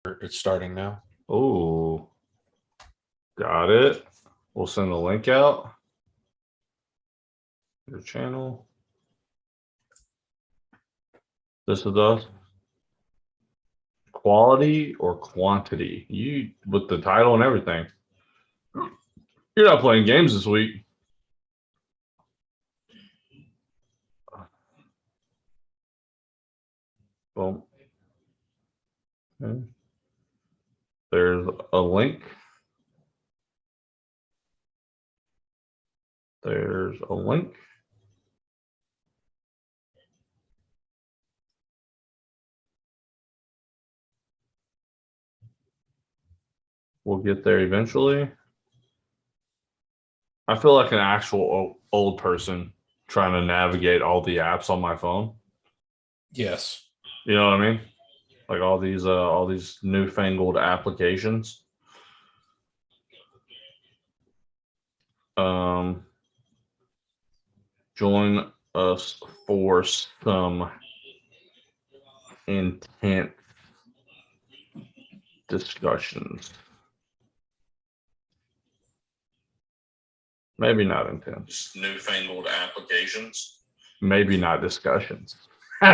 It's starting now. Oh, got it. We'll send the link out. Your channel. This is us. Quality or quantity? You with the title and everything. You're not playing games this week. Boom. Okay. There's a link. There's a link. We'll get there eventually. I feel like an actual old person trying to navigate all the apps on my phone. Yes. You know what I mean? Like all these newfangled applications. Join us for some intense discussions. Maybe not intense. Newfangled applications. Maybe not discussions. All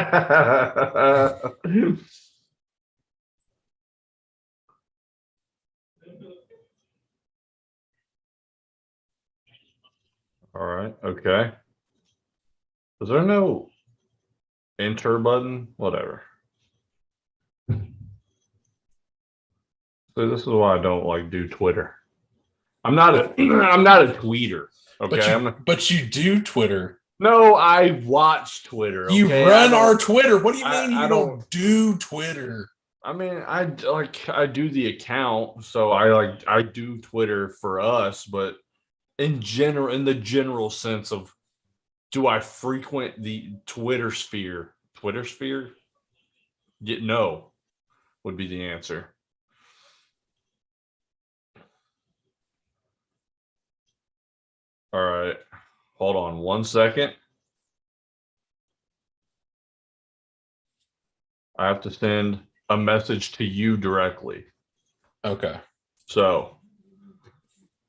right. Okay. Is there no enter button? Whatever. So this is why I don't like do Twitter. I'm not a tweeter. Okay. But you do Twitter. No, I watch Twitter. You okay? run our Twitter. What do you mean I you don't do Twitter? I mean, I do the account, so I do Twitter for us, but in the general sense of, do I frequent the Twitter sphere? Twitter sphere? No, would be the answer. All right, hold on 1 second. I have to send a message to you directly. Okay. So,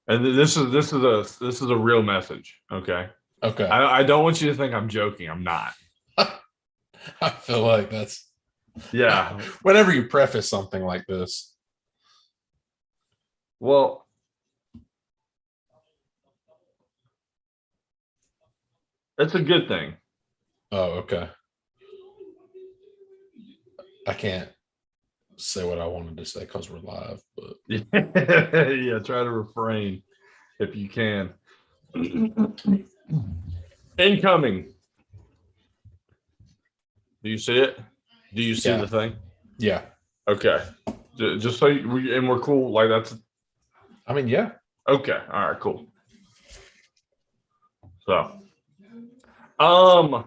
and this is a real message. Okay. Okay. I don't want you to think I'm joking. I'm not. I feel like that's yeah. Whenever you preface something like this. Well, it's a good thing. Oh, okay. I can't say what I wanted to say because we're live, but yeah, try to refrain if you can. Incoming. Do you see it? Do you see the thing? Yeah. Okay. Just so we're cool. Like that's. I mean, yeah. Okay. All right. Cool. So, so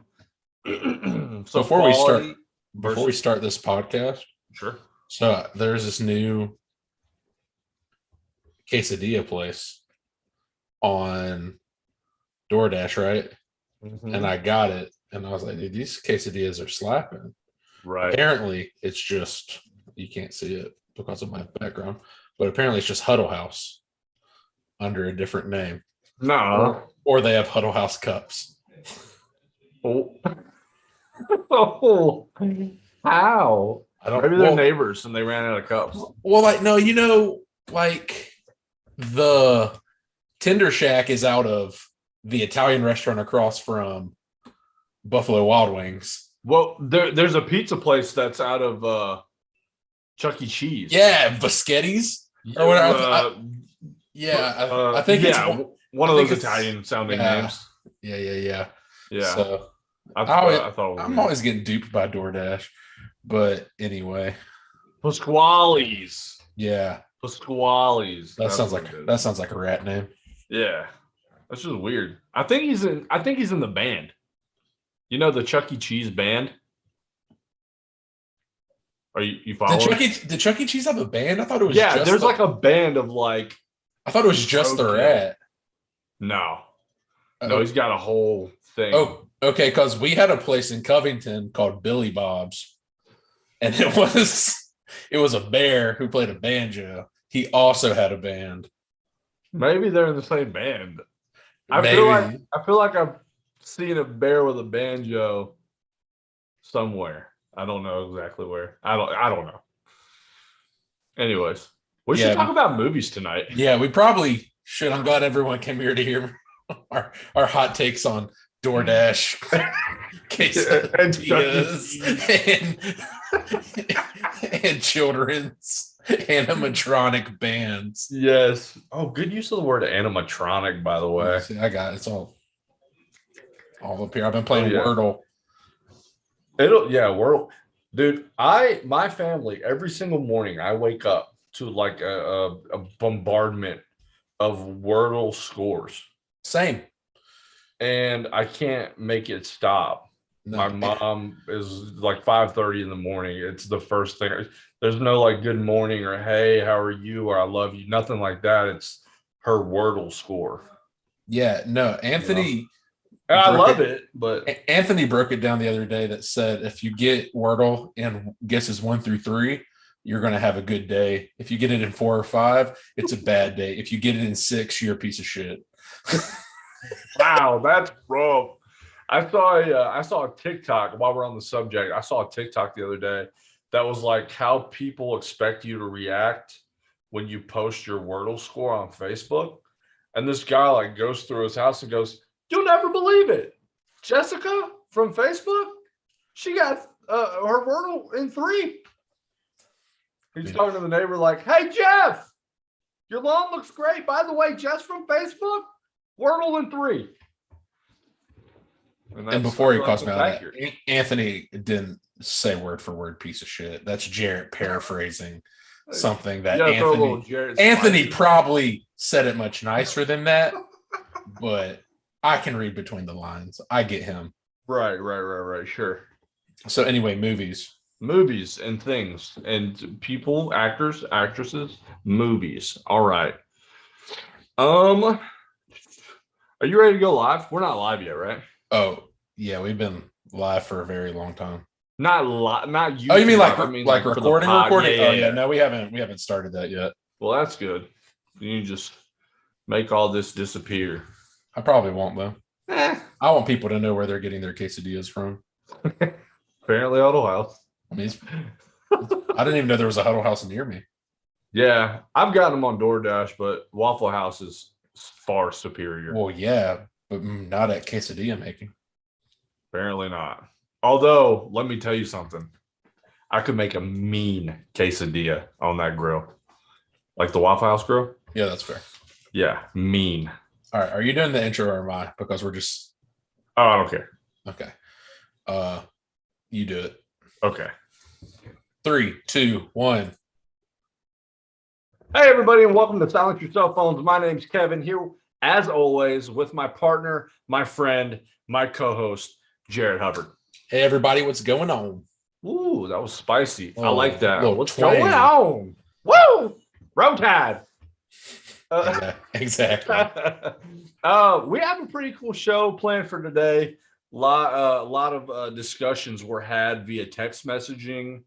before we start this podcast, sure. So there's this new quesadilla place on DoorDash, right? Mm-hmm. And I got it, and I was like, dude, these quesadillas are slapping. Right. Apparently, it's just, you can't see it because of my background, but apparently it's just Huddle House under a different name. No. Or they have Huddle House cups. Oh. Oh. How? Maybe they're neighbors and they ran out of cups. Well, like, no, like the Tender Shack is out of the Italian restaurant across from Buffalo Wild Wings. Well, there's a pizza place that's out of Chuck E. Cheese. Yeah, Boschetti's or whatever. I think it's one of those Italian sounding names. Yeah. So I'm always getting duped by DoorDash, but anyway. Pasquale's. Yeah. Pasquale's. That sounds like a rat name. Yeah. That's just weird. I think he's in the band. You know the Chuck E. Cheese band? Are you following? Did Chuck E. Cheese have a band? I thought it was there's like a band of like. I thought it was just the rat. No, he's got a whole thing. Oh, okay, because we had a place in Covington called Billy Bob's, and it was It was a bear who played a banjo. He also had a band. Maybe they're in the same band. Maybe. I feel like I've seen a bear with a banjo somewhere. I don't know exactly where. I don't know. Anyways, we should talk about movies tonight. Yeah, we probably should. I'm glad everyone came here to hear our hot takes on DoorDash, quesadillas, and children's animatronic bands. Yes. Oh, good use of the word animatronic, by the way. See, I got it. It's all up here. I've been playing Wordle. Wordle. Dude, my family, every single morning, I wake up to like a bombardment of Wordle scores. Same. And I can't make it stop. No. My mom is like 5:30 in the morning. It's the first thing. There's no like good morning or hey, how are you or I love you. Nothing like that. It's her Wordle score. Yeah, no, Anthony. I love it, but Anthony broke it down the other day that said if you get Wordle and guesses 1 through 3, you're going to have a good day. If you get it in 4 or 5, it's a bad day. If you get it in 6, you're a piece of shit. Wow, that's rough. I saw a TikTok while we're on the subject. I saw a TikTok the other day that was like how people expect you to react when you post your Wordle score on Facebook. And this guy like goes through his house and goes, "You'll never believe it. Jessica from Facebook, she got her Wordle in 3." He's talking to the neighbor like, "Hey, Jeff, your lawn looks great. By the way, Jess from Facebook, Wordle in 3." And before he calls me out, Anthony didn't say word for word piece of shit. That's Jarrett paraphrasing something that Anthony probably said it much nicer than that, but I can read between the lines. I get him. Right. Sure. So anyway, movies and things and people, actors, actresses, movies. All right. Are you ready to go live? We're not live yet, right? Oh, yeah, we've been live for a very long time. Not live, not YouTube. Oh, you mean like recording? Yeah, yeah. No, we haven't started that yet. Well, that's good. You just make all this disappear. I probably won't though. I want people to know where they're getting their quesadillas from. Apparently, Huddle House. I mean, I didn't even know there was a Huddle House near me. Yeah, I've gotten them on DoorDash, but Waffle House is far superior. Well, yeah, but not at quesadilla making. Apparently not. Although, let me tell you something. I could make a mean quesadilla on that grill. Like the Waffle House grill? Yeah, that's fair. Yeah, mean. All right. Are you doing the intro or am I? Because we're just... Oh, I don't care. Okay. You do it. Okay. 3, 2, 1. Hey, everybody, and welcome to Silence Your Cell Phones. My name's Kevin, here, as always, with my partner, my friend, my co-host, Jared Hubbard. Hey, everybody, what's going on? Ooh, that was spicy. I like that. What's twang. Going on? Woo! Road Tide. Exactly. We have a pretty cool show planned for today. A lot of discussions were had via text messaging,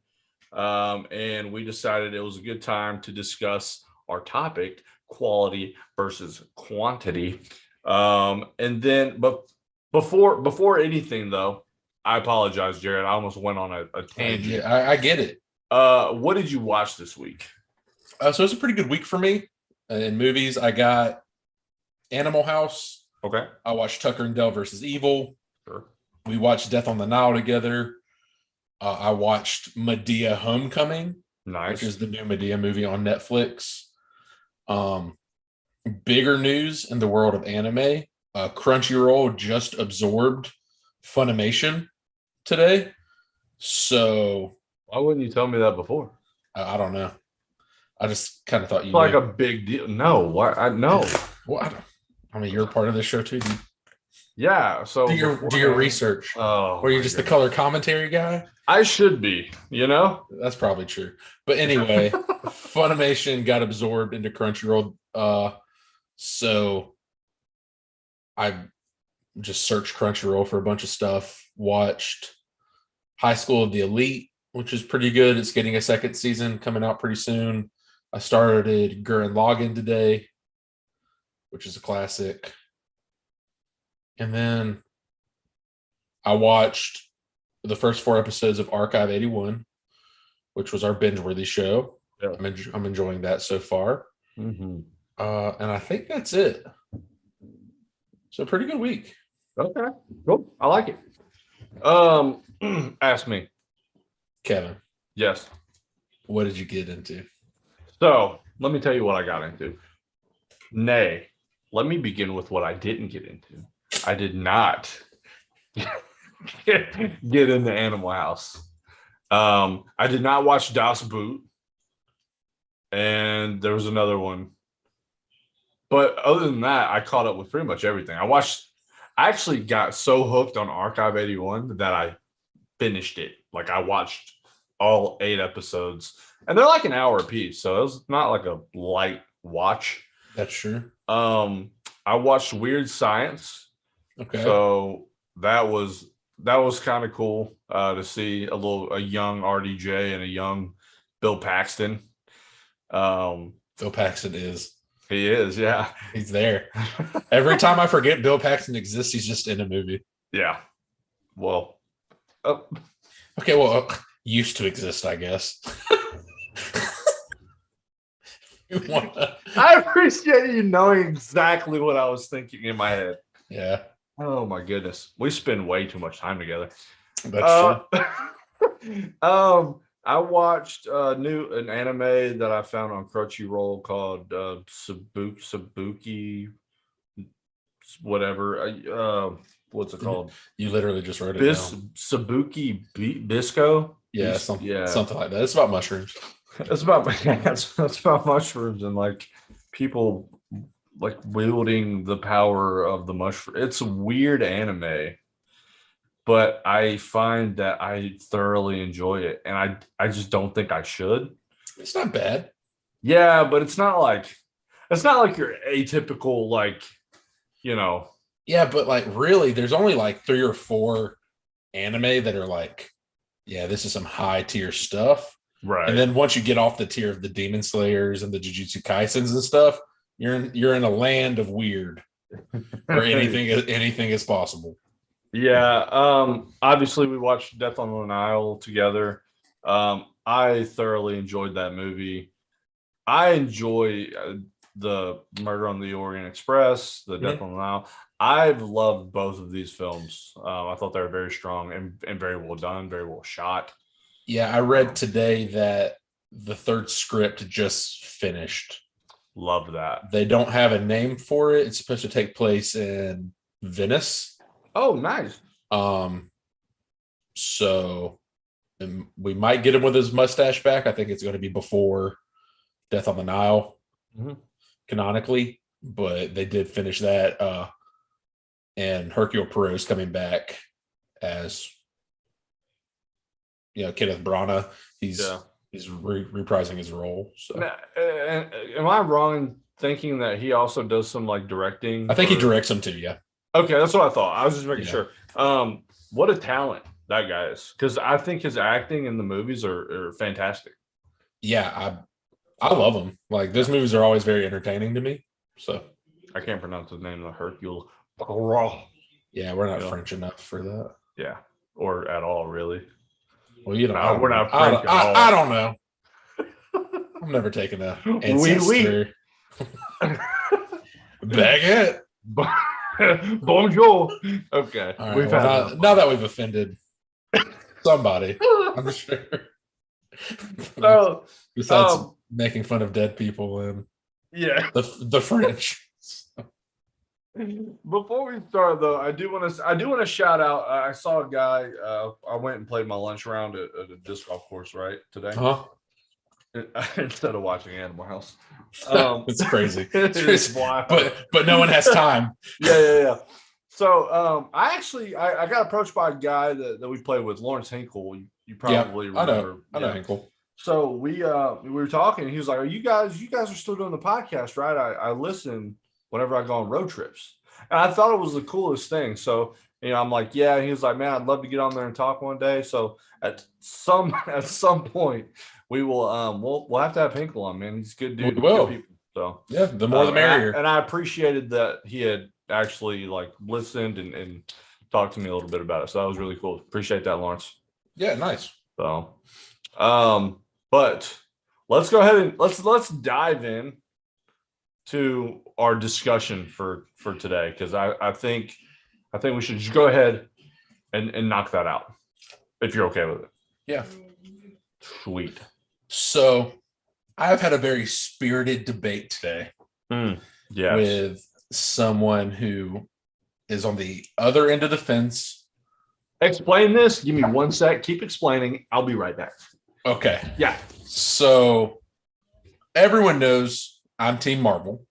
and we decided it was a good time to discuss our topic: quality versus quantity. And then, but before anything, though, I apologize, Jared. I almost went on a tangent. Yeah, I get it. What did you watch this week? So it's a pretty good week for me in movies. I got Animal House. Okay. I watched Tucker and Dale versus Evil. Sure. We watched Death on the Nile together. I watched Medea Homecoming, nice, which is the new Medea movie on Netflix. Bigger news in the world of anime: Crunchyroll just absorbed Funimation today. So why wouldn't you tell me that before? I don't know. I just kind of thought you it's like a big deal. No, what? I know. Well, I mean, you're a part of this show too. Yeah. So do your research. Oh, or you're just the color commentary guy. I should be. You know, that's probably true. But anyway, Funimation got absorbed into Crunchyroll. So I just searched Crunchyroll for a bunch of stuff. Watched High School of the Elite, which is pretty good. It's getting a second season coming out pretty soon. I started Gurren Lagann today, which is a classic. And then I watched the first 4 episodes of Archive 81, which was our binge-worthy show. Yeah. I'm enjoying that so far. Mm-hmm. And I think that's it. So pretty good week. Okay, cool. I like it. Ask me. Kevin. Yes. What did you get into? So let me tell you what I got into. Nay, let me begin with what I didn't get into. I did not get into Animal House. I did not watch Das Boot. And there was another one. But other than that, I caught up with pretty much everything. I actually got so hooked on Archive 81 that I finished it. Like I watched all 8 episodes. And they're like an hour a piece. So it was not like a light watch. That's true. I watched Weird Science. Okay. So that was kind of cool to see a young RDJ and a young Bill Paxton. Bill Paxton is. He is, yeah. He's there. Every time I forget Bill Paxton exists, he's just in a movie. Yeah. Well. Okay, well, used to exist, I guess. I appreciate you knowing exactly what I was thinking in my head. Yeah. Oh my goodness. We spend way too much time together. That's true. I watched an anime that I found on Crunchyroll called Sabuki whatever. What's it called? You literally just wrote it down. Sabuki Bisco? Yeah, something like that. It's about mushrooms. It's about mushrooms and like people like wielding the power of the mushroom. It's a weird anime, but I find that I thoroughly enjoy it, and I just don't think I should. It's not bad. Yeah, but it's not like your atypical, like, you know. Yeah, but like really, there's only like 3 or 4 anime that are like, yeah, this is some high tier stuff. Right. And then once you get off the tier of the Demon Slayers and the Jujutsu Kaisens and stuff, you're in a land of weird where anything is possible. Yeah. Obviously we watched Death on the Nile together. I thoroughly enjoyed that movie. I enjoy the Murder on the Orient Express, the Death on the Nile. I've loved both of these films. I thought they were very strong and very well done, very well shot. Yeah, I read today that the 3rd script just finished. Love that. They don't have a name for it. It's supposed to take place in Venice. Oh, nice. So we might get him with his mustache back. I think it's going to be before Death on the Nile, canonically, but they did finish that. And Hercule Poirot's coming back as, Kenneth Branagh. He's reprising his role. So, am I wrong in thinking that he also does some like directing? I think he directs them too. Yeah. Okay, that's what I thought. I was just making sure. What a talent that guy is, because I think his acting in the movies are fantastic. Yeah, I love him. Like those movies are always very entertaining to me. So I can't pronounce his name. The Hercule. Yeah, we're not French enough for that. Yeah, or at all, really. Well, we're not French at all. I don't know. I'm never taking a ancestor. Baguette. Bonjour. Okay. All right, now that we've offended somebody, I'm sure. So, besides making fun of dead people and the French. Before we start, though, I do want to shout out. I saw a guy. I went and played my lunch round at a disc golf course today. Instead of watching Animal House. It's crazy. It's wild. But no one has time. Yeah. So I got approached by a guy that we played with, Lawrence Hinkle. You probably remember. I know Hinkle. So we were talking. And he was like, you guys are still doing the podcast, right? I listen whenever I go on road trips. And I thought it was the coolest thing. So I'm like, yeah. He was like, man, I'd love to get on there and talk one day. So at some point, we will we'll have to have Hinkle on, man. He's a good dude. We will. Good people. So yeah, the more the merrier. And I appreciated that he had actually like listened and talked to me a little bit about it. So that was really cool. Appreciate that, Lawrence. Yeah, nice. So, but let's go ahead and let's dive in to our discussion for today, because I think we should just go ahead and knock that out, if you're okay with it. Yeah. Sweet. So I've had a very spirited debate today with someone who is on the other end of the fence. Explain this. Give me 1 sec. Keep explaining. I'll be right back. Okay. Yeah. So everyone knows I'm Team Marvel.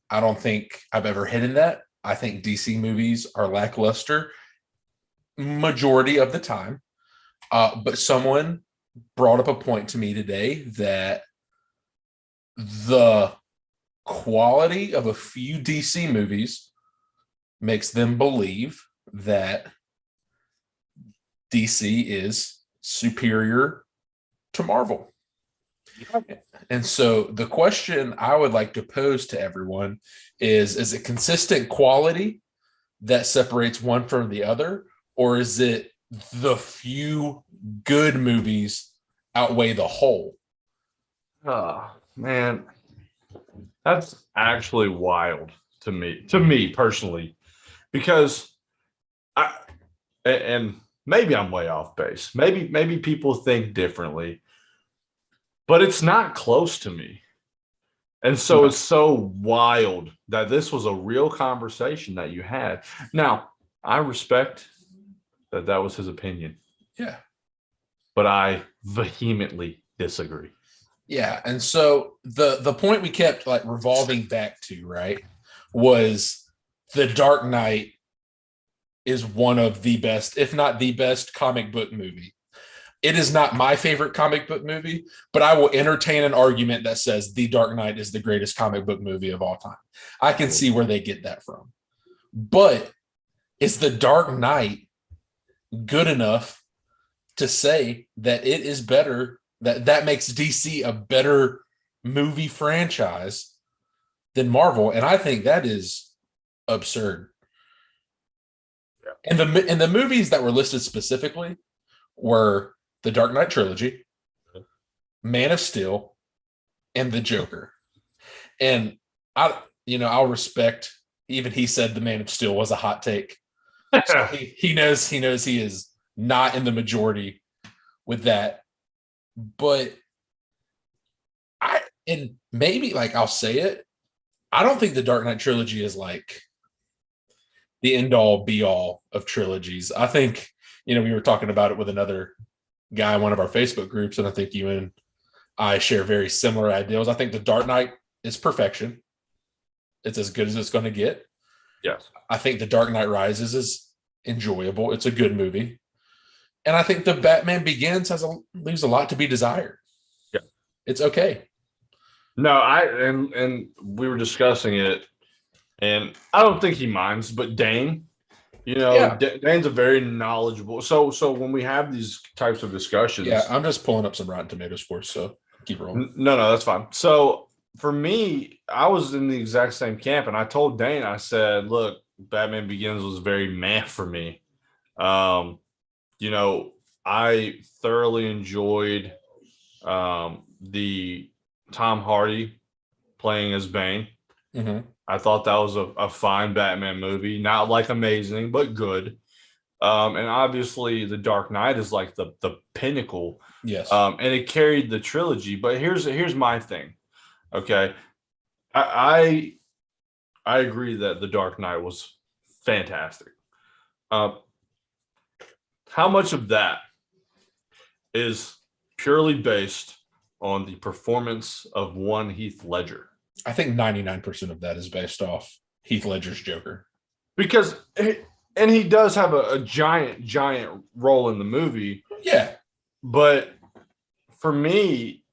I don't think I've ever hidden that. I think DC movies are lackluster majority of the time. But someone brought up a point to me today that the quality of a few DC movies makes them believe that DC is superior to Marvel. And so the question I would like to pose to everyone is it consistent quality that separates one from the other, or is it the few good movies outweigh the whole? Oh, man. That's actually wild to me personally, because and maybe I'm way off base. Maybe people think differently, but it's not close to me. And so It's so wild that this was a real conversation that you had. Now, I respect that was his opinion. Yeah. But I vehemently disagree. Yeah. And so the point we kept like revolving back to, right, was The Dark Knight is one of the best, if not the best, comic book movie. It is not my favorite comic book movie, but I will entertain an argument that says The Dark Knight is the greatest comic book movie of all time. I can see where they get that from. But is The Dark Knight good enough to say that it is better, that makes DC a better movie franchise than Marvel? And I think that is absurd. Yeah. And the movies that were listed specifically were the Dark Knight trilogy, Man of Steel, and the Joker. And I'll respect, even he said the Man of Steel was a hot take. So he knows he is not in the majority with that. But maybe like I'll say it, I don't think the Dark Knight trilogy is like the end all be all of trilogies. I think, we were talking about it with another guy in one of our Facebook groups, and I think you and I share very similar ideals. I think the Dark Knight is perfection. It's as good as it's going to get. Yes. I think the Dark Knight Rises is enjoyable. It's a good movie. And I think the Batman Begins leaves a lot to be desired. Yeah. It's okay. No, and we were discussing it, and I don't think he minds, but Dane, Dane's a very knowledgeable. So when we have these types of discussions, I'm just pulling up some Rotten Tomatoes for us, so keep rolling. No, that's fine. So for me, I was in the exact same camp, and I told Dane, I said, look, Batman Begins was very meh for me. I thoroughly enjoyed the Tom Hardy playing as Bane. Mm-hmm. I thought that was a fine Batman movie, not like amazing, but good. And obviously, The Dark Knight is like the pinnacle. Yes. And it carried the trilogy. But here's my thing. Okay, I agree that The Dark Knight was fantastic. How much of that is purely based on the performance of one Heath Ledger? I think 99% of that is based off Heath Ledger's Joker. Because, and he does have a giant role in the movie. Yeah. But for me,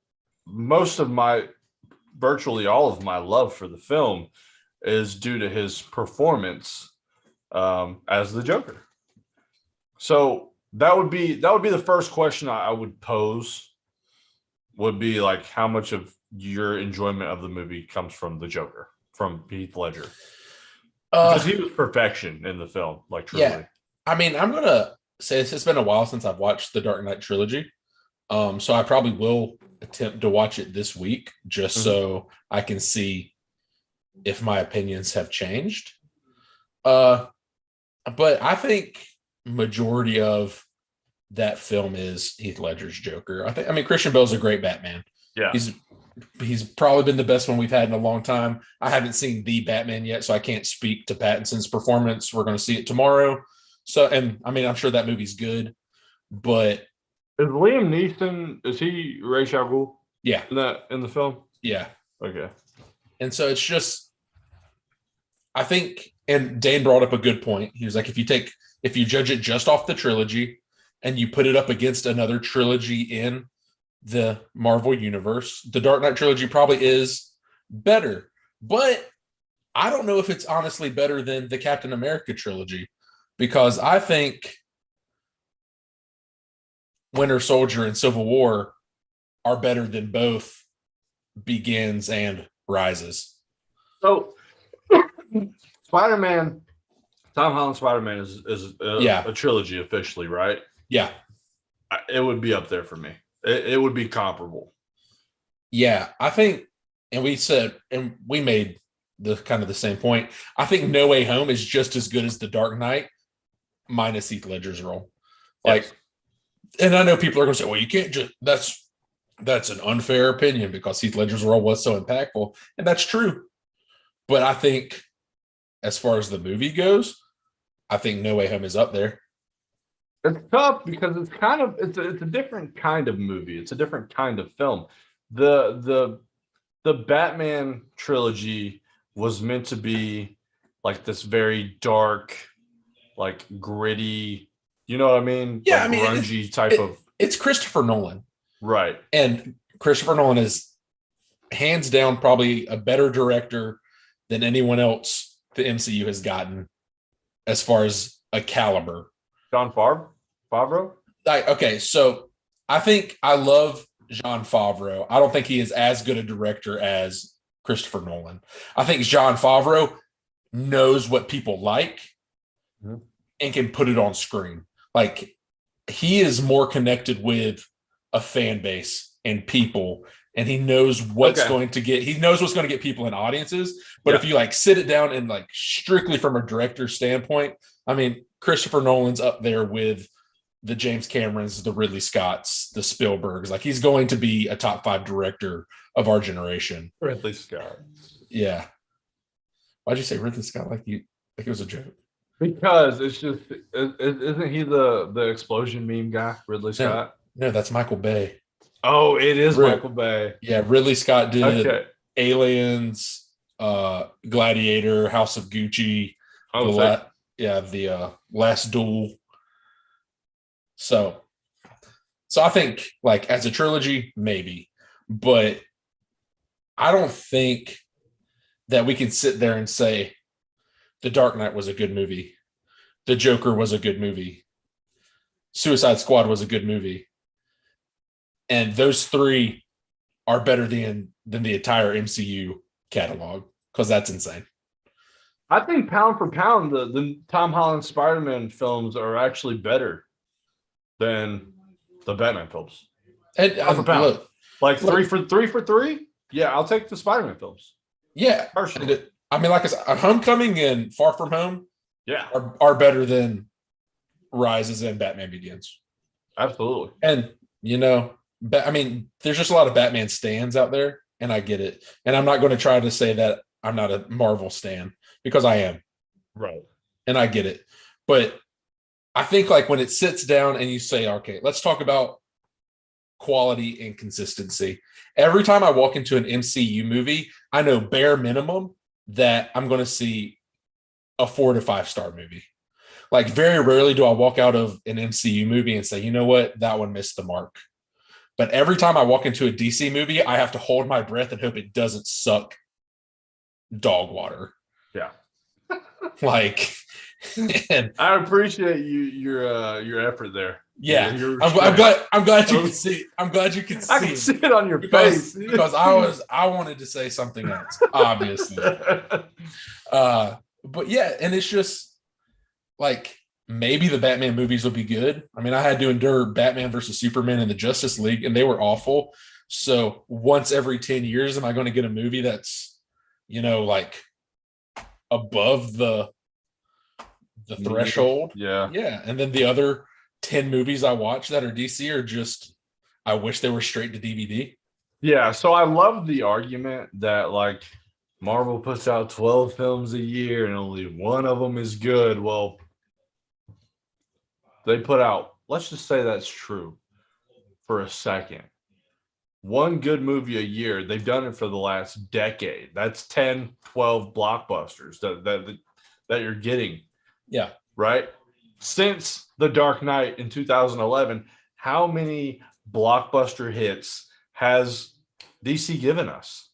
virtually all of my love for the film is due to his performance as the Joker. So that would be the first question I would pose. Would be like, how much of your enjoyment of the movie comes from the Joker, from Heath Ledger? Because he was perfection in the film, like truly. Yeah. I mean, I'm gonna say it's been a while since I've watched the Dark Knight trilogy. So I probably will attempt to watch it this week just so I can see if my opinions have changed. But I think majority of that film is Heath Ledger's Joker. I mean, Christian Bale's a great Batman. Yeah. He's probably been the best one we've had in a long time. I haven't seen the Batman yet, so I can't speak to Pattinson's performance. We're going to see it tomorrow. So, and I mean, I'm sure that movie's good, but is Liam Neeson, is he Ra's al Ghul? Yeah. In the film? Yeah. Okay. And so it's just, I think, and Dane brought up a good point. He was like, if you judge it just off the trilogy and you put it up against another trilogy in the Marvel universe, the Dark Knight trilogy probably is better. But I don't know if it's honestly better than the Captain America trilogy, because I think Winter Soldier and Civil War are better than both Begins and Rises. So Spider-Man, Tom Holland Spider-Man is a trilogy officially, right? Yeah. It would be up there for me. It would be comparable. Yeah, I think, and we made the kind of the same point. I think No Way Home is just as good as The Dark Knight, minus Heath Ledger's role. Like, yes. And I know people are going to say, well, you can't just, that's an unfair opinion because Heath Ledger's role was so impactful. And that's true. But I think as far as the movie goes, I think No Way Home is up there. It's tough because it's a different kind of movie. It's a different kind of film. The Batman trilogy was meant to be like this very dark, like gritty, you know what I mean? Yeah, like grungy type of. It's Christopher Nolan. Right. And Christopher Nolan is hands down probably a better director than anyone else the MCU has gotten as far as a caliber. Jon Favreau? Okay, so I think I love Jon Favreau. I don't think he is as good a director as Christopher Nolan. I think Jon Favreau knows what people like and can put it on screen. Like, he is more connected with a fan base and people, and he knows what's going to get people in audiences. But if you like sit it down and like strictly from a director's standpoint, I mean, Christopher Nolan's up there with the James Camerons, the Ridley Scotts, the Spielbergs. Like, he's going to be a top 5 director of our generation. Ridley Scott. Yeah. Why'd you say Ridley Scott like it was a joke? Because it's just, isn't he the explosion meme guy, Ridley Scott? No, that's Michael Bay. Oh, it is Michael Bay. Yeah, Ridley Scott did Aliens, Gladiator, House of Gucci, the Last Duel. So I think, like, as a trilogy, maybe, but I don't think that we can sit there and say The Dark Knight was a good movie, The Joker was a good movie, Suicide Squad was a good movie, and those 3 are better than the entire MCU catalog, because that's insane. I think pound for pound, the Tom Holland Spider-Man films are actually better than the Batman films. And pound for pound. Look, 3 for 3? Yeah, I'll take the Spider-Man films. Yeah. Personally. I mean, like I said, Homecoming and Far From Home are better than Rises and Batman Begins. Absolutely. And, I mean, there's just a lot of Batman stans out there, and I get it. And I'm not going to try to say that I'm not a Marvel stan, because I am. Right. And I get it. But I think, like, when it sits down and you say, okay, let's talk about quality and consistency. Every time I walk into an MCU movie, I know bare minimum that I'm going to see a 4 to 5 star movie. Like, very rarely do I walk out of an MCU movie and say, you know what, that one missed the mark. But every time I walk into a DC movie, I have to hold my breath and hope it doesn't suck dog water. Yeah. Like, And I appreciate your effort there. Yeah, I'm glad you can see. I'm glad you can see. I can see it on your face because I wanted to say something else, obviously. But yeah, and it's just like maybe the Batman movies will be good. I mean, I had to endure Batman versus Superman in the Justice League, and they were awful. So once every 10 years, am I going to get a movie that's, like above the threshold? Yeah. Yeah. And then the other 10 movies I watch that are DC are just, I wish they were straight to DVD. Yeah. So I love the argument that like Marvel puts out 12 films a year and only one of them is good. Well, they put out, let's just say that's true for a second. One good movie a year. They've done it for the last decade. That's 10, 12 blockbusters that you're getting. Yeah. Right? Since The Dark Knight in 2011, how many blockbuster hits has DC given us?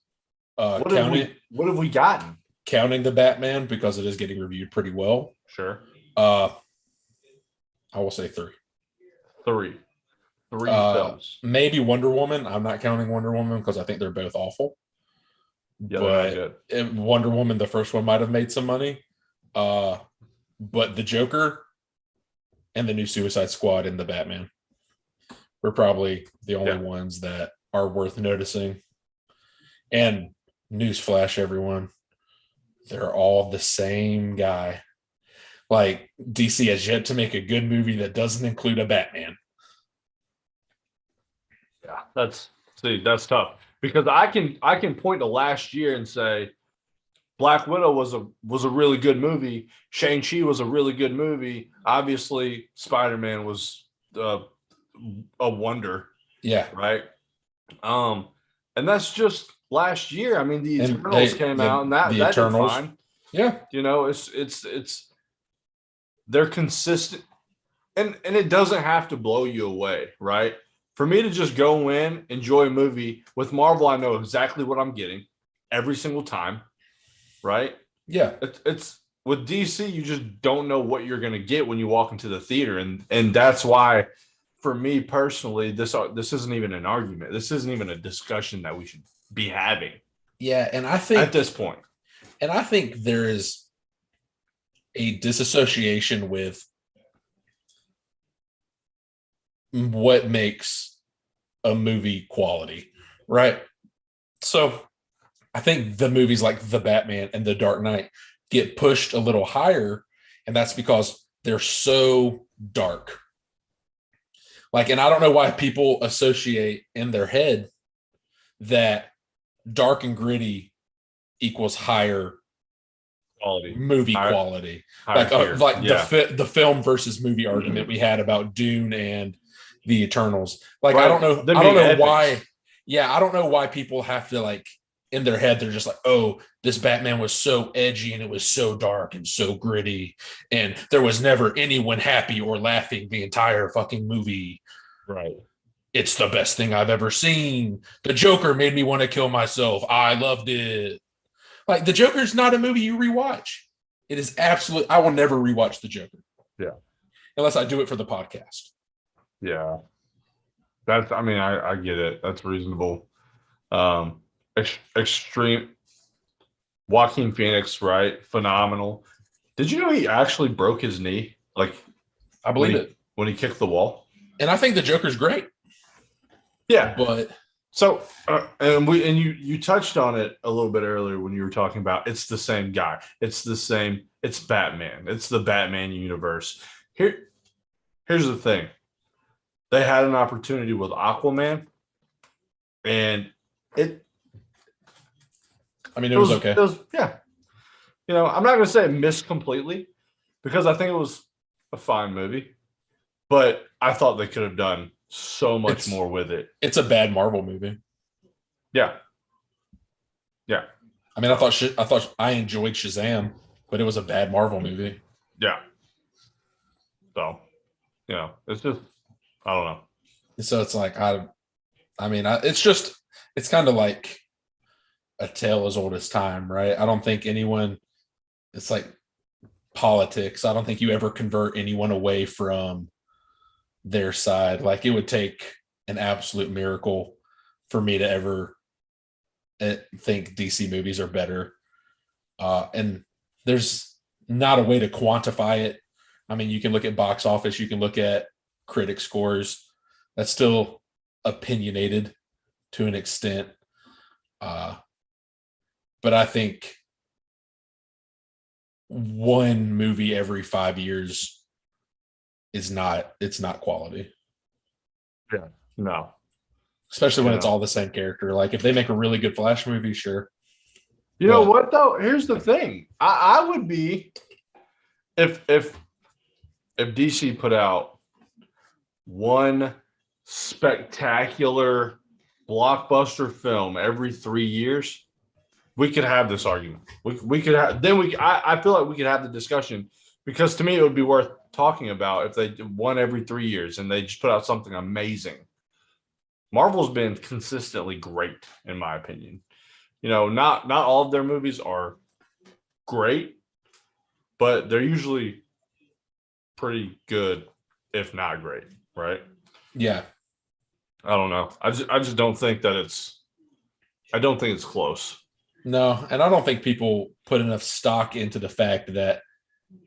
What have we gotten? Counting the Batman, because it is getting reviewed pretty well. Sure. I will say three films. Maybe Wonder Woman. I'm not counting Wonder Woman because I think they're both awful. Yeah, but Wonder Woman, the first one, might have made some money. But the Joker and the new Suicide Squad and the Batman were probably the only ones that are worth noticing. And newsflash, everyone, they're all the same guy. Like, DC has yet to make a good movie that doesn't include a Batman. Yeah, that's tough because I can point to last year and say Black Widow was a really good movie. Shang-Chi was a really good movie. Obviously, Spider-Man was a wonder. Yeah. Right. And that's just last year. I mean, the Eternals came out, and that did fine. Yeah. It's they're consistent, and it doesn't have to blow you away, right? For me to just go in, enjoy a movie with Marvel, I know exactly what I'm getting every single time. Right? Yeah. It's with DC, you just don't know what you're going to get when you walk into the theater, and that's why, for me personally, this isn't even an argument. This isn't even a discussion that we should be having. Yeah, and I think at this point, and I think there is a disassociation with what makes a movie quality, right? So I think the movies like The Batman and The Dark Knight get pushed a little higher, and that's because they're so dark. Like, and I don't know why people associate in their head that dark and gritty equals higher quality, movie quality. The film versus movie argument we had about Dune and the Eternals. Like, right. I don't know why. Yeah, I don't know why people have to, like, in their head, they're just like, oh, this Batman was so edgy and it was so dark and so gritty, and there was never anyone happy or laughing the entire fucking movie. Right. It's the best thing I've ever seen. The Joker made me want to kill myself. I loved it. Like, the Joker's not a movie you rewatch. It is absolute. I will never rewatch the Joker. Yeah. Unless I do it for the podcast. Yeah. I get it. That's reasonable. Extreme. Joaquin Phoenix, right? Phenomenal. Did you know he actually broke his knee? Like, I believe it. When he kicked the wall. And I think the Joker's great. Yeah. But so you touched on it a little bit earlier when you were talking about it's the same guy. It's Batman. It's the Batman universe. Here's the thing. They had an opportunity with Aquaman, and it was okay. It was, yeah. I'm not going to say it missed completely because I think it was a fine movie, but I thought they could have done so much more with it. It's a bad Marvel movie. Yeah. Yeah. I mean, I thought I enjoyed Shazam, but it was a bad Marvel movie. Yeah. So, it's just, I don't know. So it's like, it's kind of like a tale as old as time, right? I don't think anyone, it's like politics. I don't think you ever convert anyone away from their side. Like, it would take an absolute miracle for me to ever think DC movies are better. And there's not a way to quantify it. I mean, you can look at box office, you can look at critic scores. That's still opinionated to an extent. But I think one movie every 5 years it's not quality. Yeah, no. Especially when it's all the same character. Like, if they make a really good Flash movie, sure. You know what though? Here's the thing. I would be if DC put out one spectacular blockbuster film every 3 years, we could have this argument. We could have I feel like we could have the discussion, because to me it would be worth talking about if they did one every 3 years and they just put out something amazing. Marvel's been consistently great, in my opinion. You know, not all of their movies are great, but they're usually pretty good, if not great, right? Yeah. I don't know. I just don't think that I don't think it's close. No, and I don't think people put enough stock into the fact that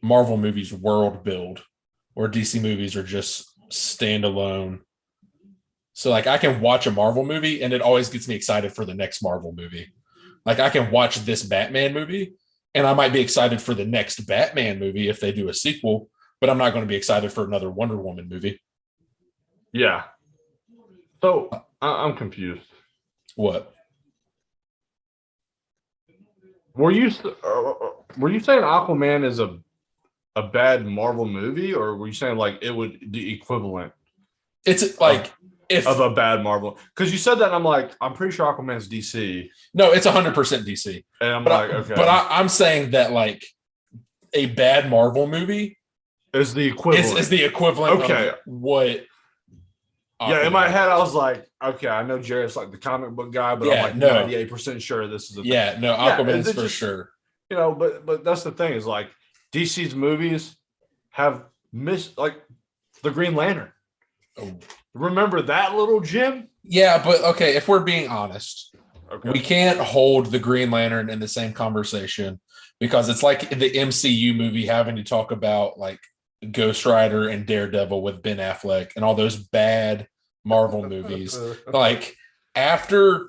Marvel movies world build, or DC movies are just standalone. So, like, I can watch a Marvel movie and it always gets me excited for the next Marvel movie. Like, I can watch this Batman movie and I might be excited for the next Batman movie if they do a sequel, but I'm not going to be excited for another Wonder Woman movie. Yeah. So I'm confused. What? Were you saying Aquaman is a bad Marvel movie, or were you saying like it would be equivalent? It's like of a bad Marvel, because you said that, and I'm like, I'm pretty sure Aquaman's DC. No, it's 100% DC. And I'm okay. But I'm saying that, like, a bad Marvel movie is the equivalent. Is the equivalent of what. Yeah, in my head, I was like, okay, I know Jared's like the comic book guy, but I'm like 98% sure this is Aquaman's for sure. You know, but that's the thing, is like DC's movies have missed, like, the Green Lantern. Oh. Remember that little gem? Yeah, but okay, if we're being honest, we can't hold the Green Lantern in the same conversation, because it's like the MCU movie having to talk about like Ghost Rider and Daredevil with Ben Affleck and all those bad Marvel movies. Like, after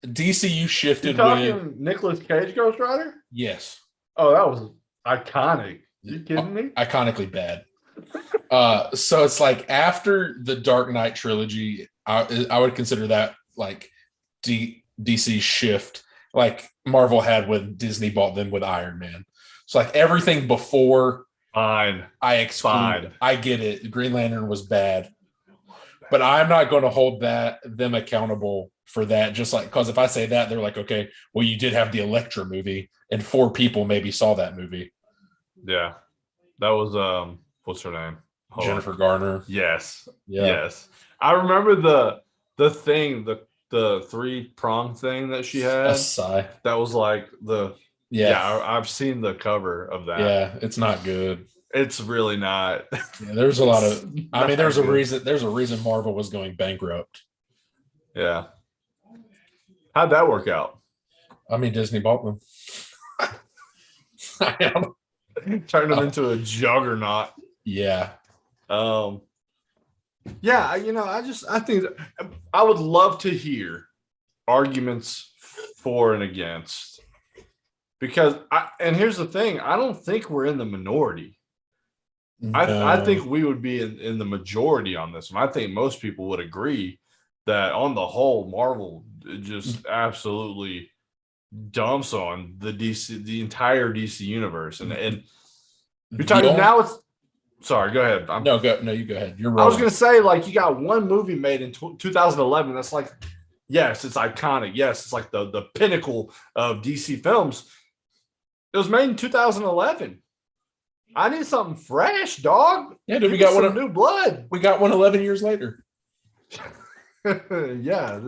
DCU shifted, with Nicolas Cage Ghost Rider? Yes. Oh, that was iconic. You kidding me? Iconically bad. So it's like, after the Dark Knight trilogy, I would consider that like DC shift, like Marvel had when Disney bought them with Iron Man. So like everything before, I exclude. I get it. Green Lantern was bad, but I'm not going to hold them accountable for that. Just like, because if I say that, they're like, okay, well, you did have the Elektra movie, and 4 people maybe saw that movie. Yeah, that was what's her name? Jennifer Garner. Yes. Yeah. Yes. I remember the thing, the 3-prong thing that she had. That was like I've seen the cover of that. Yeah, it's not good. It's really not. Yeah, there's a lot of there's a reason Marvel was going bankrupt. Yeah. How'd that work out? I mean, Disney bought them. Turned them into a juggernaut. Yeah. Yeah, you know, I think I would love to hear arguments for and against, because and here's the thing, I don't think we're in the minority. No. I think we would be in the majority on this one. I think most people would agree that on the whole, Marvel just absolutely dumps on the entire DC universe, and you're talking now. It's sorry, go ahead. You go ahead. You're wrong. I was gonna say, like, you got one movie made in 2011 that's like, yes, it's iconic. Yes, it's like the pinnacle of DC films. It was made in 2011. I need something fresh, dog. Yeah, dude, we got some new blood. We got one 11 years later. Yeah,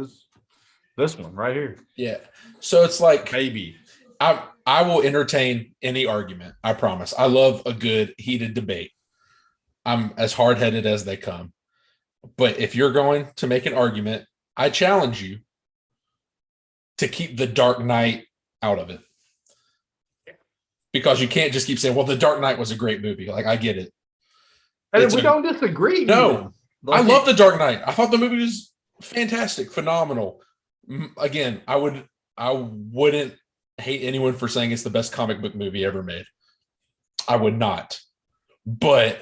this one right here. Yeah. So it's like, maybe I will entertain any argument. I promise. I love a good heated debate. I'm as hard headed as they come. But if you're going to make an argument, I challenge you to keep The Dark Knight out of it. Because you can't just keep saying, well, The Dark Knight was a great movie. Like, I get it. And we don't disagree. No. Like, I love The Dark Knight. I thought the movie was fantastic, phenomenal. Again, I wouldn't hate anyone for saying it's the best comic book movie ever made. I would not. But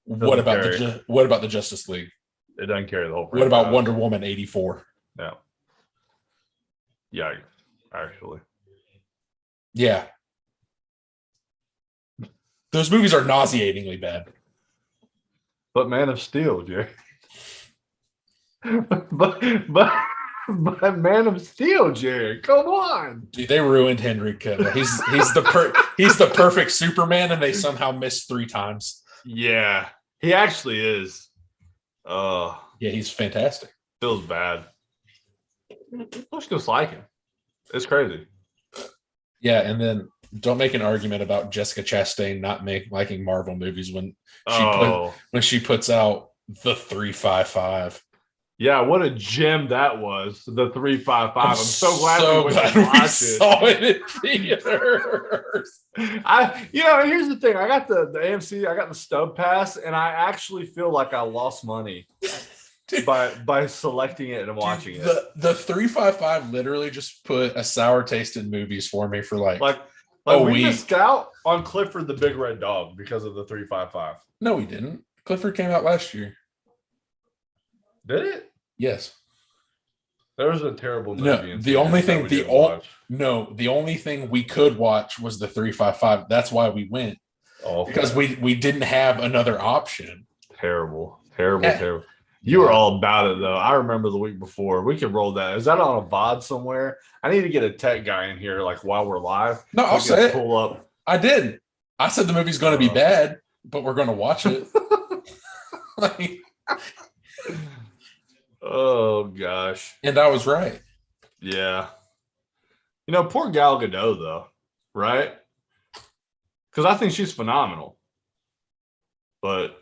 what about the Justice League? It doesn't carry the whole franchise. What about Wonder Woman 84? No. Yeah, actually. Yeah. Those movies are nauseatingly bad. But Man of Steel, Jerry. but Man of Steel, Jerry. Come on. Dude, they ruined Henry Cavill. He's the perfect Superman, and they somehow missed 3 times. Yeah, he actually is. Yeah, he's fantastic. Feels bad. Looks just like him. It's crazy. Yeah, and then don't make an argument about Jessica Chastain not liking Marvel movies when she puts out the 355. Yeah, what a gem that was. The 355. I'm so glad we saw it in theaters. Here's the thing. I got the AMC, I got the stub pass, and I actually feel like I lost money by selecting it and watching it. The 355 literally just put a sour taste in movies for me for like we missed out on Clifford the Big Red Dog because of the 355. No, we didn't. Clifford came out last year. Did it? Yes. There was a terrible movie. No, the only thing we could watch was the 355. That's why we went. Because we didn't have another option. Terrible. You were all about it, though. I remember the week before. We could roll that. Is that on a VOD somewhere? I need to get a tech guy in here, like, while we're live. No, I'll say it. Pull up. I did. I said the movie's going to be bad, but we're going to watch it. Oh, gosh. And I was right. Yeah. Poor Gal Gadot, though, right? Because I think she's phenomenal. But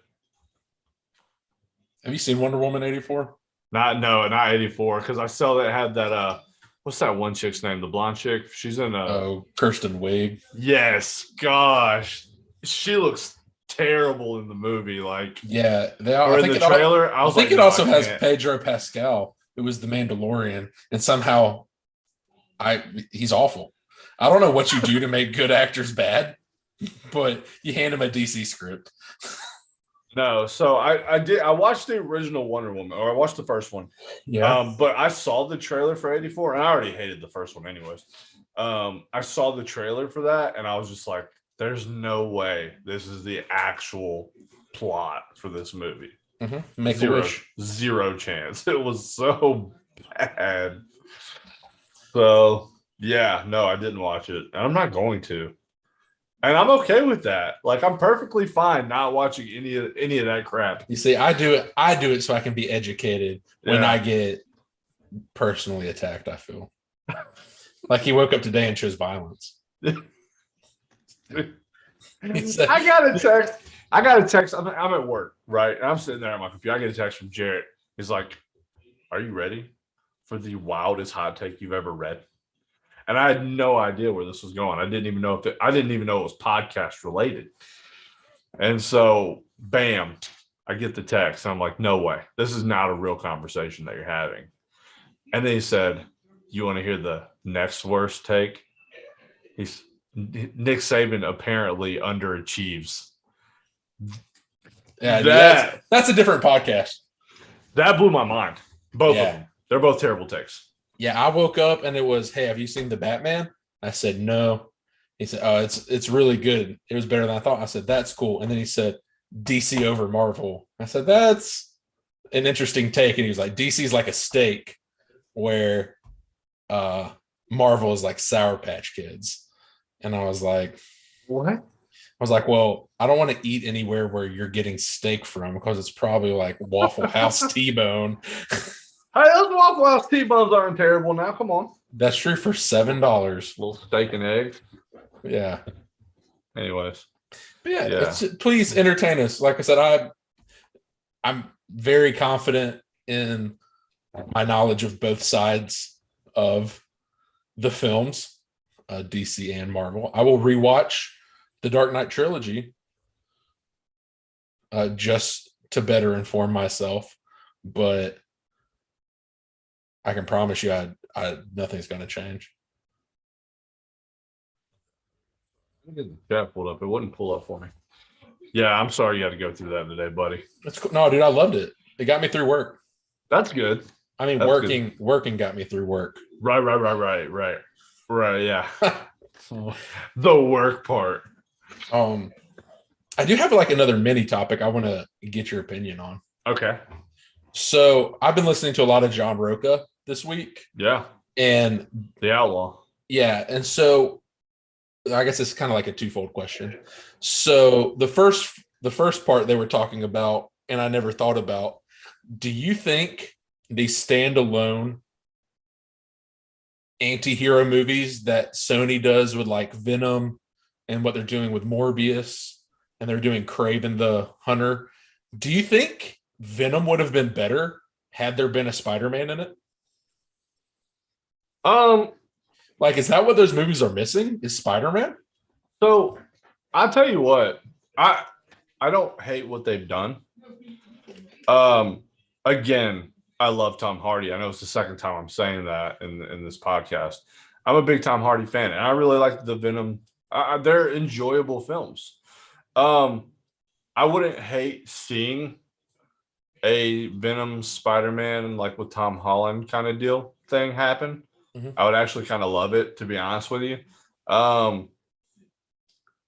have you seen Wonder Woman 84? Not 84, because I saw that it had that what's that one chick's name? The blonde chick? She's in Kirsten Wiig. Yes, gosh. She looks terrible in the movie. Like, yeah, they are. In the trailer. I think it also has Pedro Pascal, who was the Mandalorian, and somehow he's awful. I don't know what you do to make good actors bad, but you hand him a DC script. No, so I watched the original Wonder Woman, or I watched the first one. Yeah. But I saw the trailer for 84, and I already hated the first one anyways. I saw the trailer for that, and I was just like, there's no way this is the actual plot for this movie. Mm-hmm. Make a wish. Zero chance. It was so bad. So, yeah, no, I didn't watch it, and I'm not going to. And I'm okay with that. Like, I'm perfectly fine not watching any of that crap. You see, I do it so I can be educated when I get personally attacked, I feel. Like he woke up today and chose violence. Said, I got a text. I'm at work, right? And I'm sitting there on my computer. I get a text from Jarrett. He's like, "Are you ready for the wildest hot take you've ever read?" And I had no idea where this was going. I didn't even know it was podcast related. And so, bam, I get the text. I'm like, no way. This is not a real conversation that you're having. And then he said, "You want to hear the next worst take?" Nick Saban apparently underachieves. Yeah, that's a different podcast. That blew my mind. Both of them. They're both terrible takes. Yeah, I woke up and it was, "Hey, have you seen The Batman?" I said, "No." He said, "Oh, it's really good. It was better than I thought." I said, "That's cool." And then he said, "DC over Marvel." I said, "That's an interesting take." And he was like, "DC's like a steak where Marvel is like Sour Patch Kids." And I was like, "What?" I was like, "Well, I don't want to eat anywhere where you're getting steak from because it's probably like Waffle House T-bone." Hey, those Waffle House T-bones aren't terrible now. Come on. That's true for $7. Little steak and eggs. Yeah. Anyways. Yeah. Please entertain us. Like I said, I'm very confident in my knowledge of both sides of the films, DC and Marvel. I will rewatch the Dark Knight trilogy just to better inform myself, but I can promise you, nothing's going to change. Let me get the chat pulled up. It wouldn't pull up for me. Yeah, I'm sorry you had to go through that today, buddy. That's cool. No, dude, I loved it. It got me through work. That's good. I mean, working got me through work. Right. Yeah. The work part. I do have like another mini topic I want to get your opinion on. Okay. So I've been listening to a lot of John Roca this week. Yeah. And The Outlaw. Yeah. And so I guess it's kind of like a twofold question. So the first part they were talking about, and I never thought about, do you think the standalone anti-hero movies that Sony does with like Venom and what they're doing with Morbius and they're doing Kraven the Hunter, do you think Venom would have been better had there been a Spider-Man in it? Like, is that what those movies are missing? Is Spider-Man? So I'll tell you what, I don't hate what they've done. Again, I love Tom Hardy. I know it's the second time I'm saying that in this podcast. I'm a big Tom Hardy fan, and I really like the Venom. They're enjoyable films. I wouldn't hate seeing a Venom Spider-Man like with Tom Holland kind of deal thing happen. Mm-hmm. I would actually kind of love it, to be honest with you. I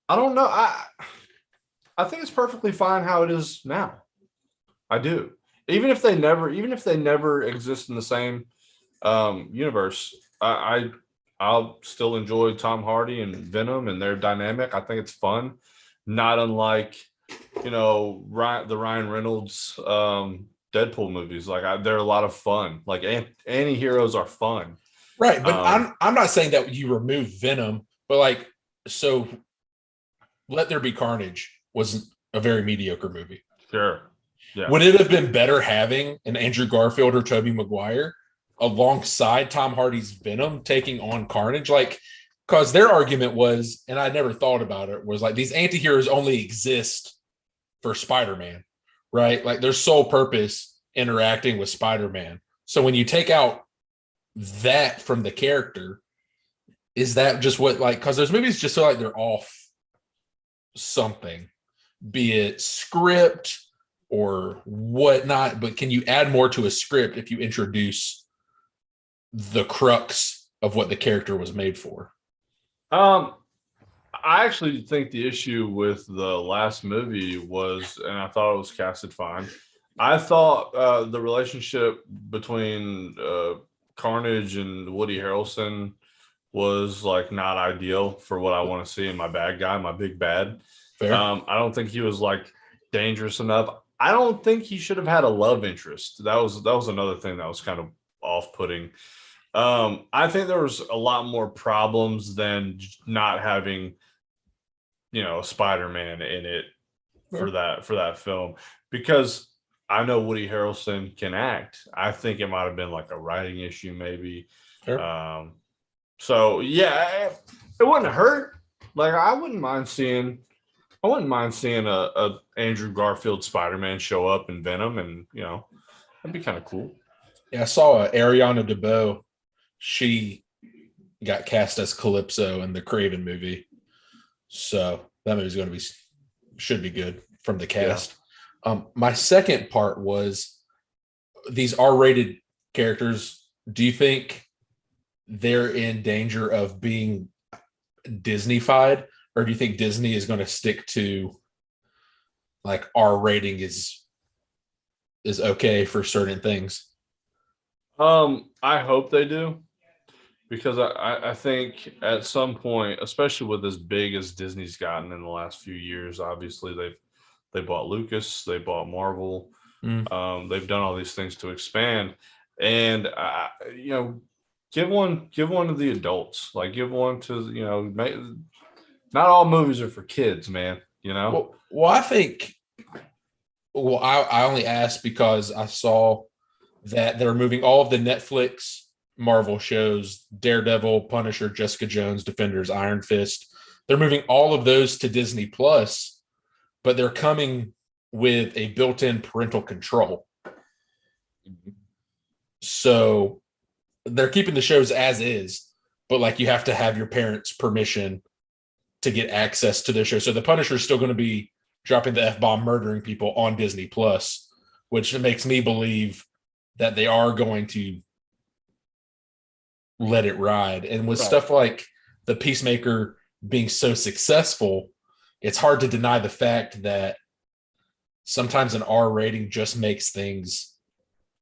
don't know. I think it's perfectly fine how it is now. I do. Even if they never exist in the same universe, I'll still enjoy Tom Hardy and Venom and their dynamic. I think it's fun, not unlike the Ryan Reynolds Deadpool movies. Like they're a lot of fun. Like anti-heroes are fun, right? But I'm not saying that you remove Venom, but like so, Let There Be Carnage was a very mediocre movie. Sure. Yeah. Would it have been better having an Andrew Garfield or Tobey Maguire alongside Tom Hardy's Venom taking on Carnage? Like, because their argument was, and I never thought about it, was like these anti-heroes only exist for Spider-Man, right? Like their sole purpose interacting with Spider-Man. So when you take out that from the character, is that just what, like, because those movies just feel like they're off something, be it script or whatnot, but can you add more to a script if you introduce the crux of what the character was made for? I actually think the issue with the last movie was, and I thought it was casted fine. I thought the relationship between Carnage and Woody Harrelson was like not ideal for what I want to see in my bad guy, my big bad. Fair. I don't think he was like dangerous enough. I don't think he should have had a love interest. That was another thing that was kind of off-putting. I think there was a lot more problems than not having, Spider-Man in it for that film, because I know Woody Harrelson can act. I think it might have been like a writing issue, maybe. Sure. So yeah, it wouldn't hurt. Like I wouldn't mind seeing a Andrew Garfield Spider-Man show up in Venom, and that'd be kind of cool. Yeah, I saw Ariana DeBose. She got cast as Calypso in the Kraven movie, so that movie's should be good from the cast. Yeah. My second part was these R-rated characters. Do you think they're in danger of being Disney-fied? Or do you think Disney is going to stick to like R rating is okay for certain things? I hope they do, because I think at some point, especially with as big as Disney's gotten in the last few years, obviously they bought Lucas, they bought Marvel, they've done all these things to expand, and Give one to the adults. Like give one to not all movies are for kids, man. Well, I think. Well, I only asked because I saw that they're moving all of the Netflix Marvel shows, Daredevil, Punisher, Jessica Jones, Defenders, Iron Fist. They're moving all of those to Disney Plus, but they're coming with a built-in parental control. So they're keeping the shows as is, but like you have to have your parents' permission to get access to their show. So the Punisher is still going to be dropping the F-bomb, murdering people on Disney Plus, which makes me believe that they are going to let it ride. And with stuff like the Peacemaker being so successful, it's hard to deny the fact that sometimes an R rating just makes things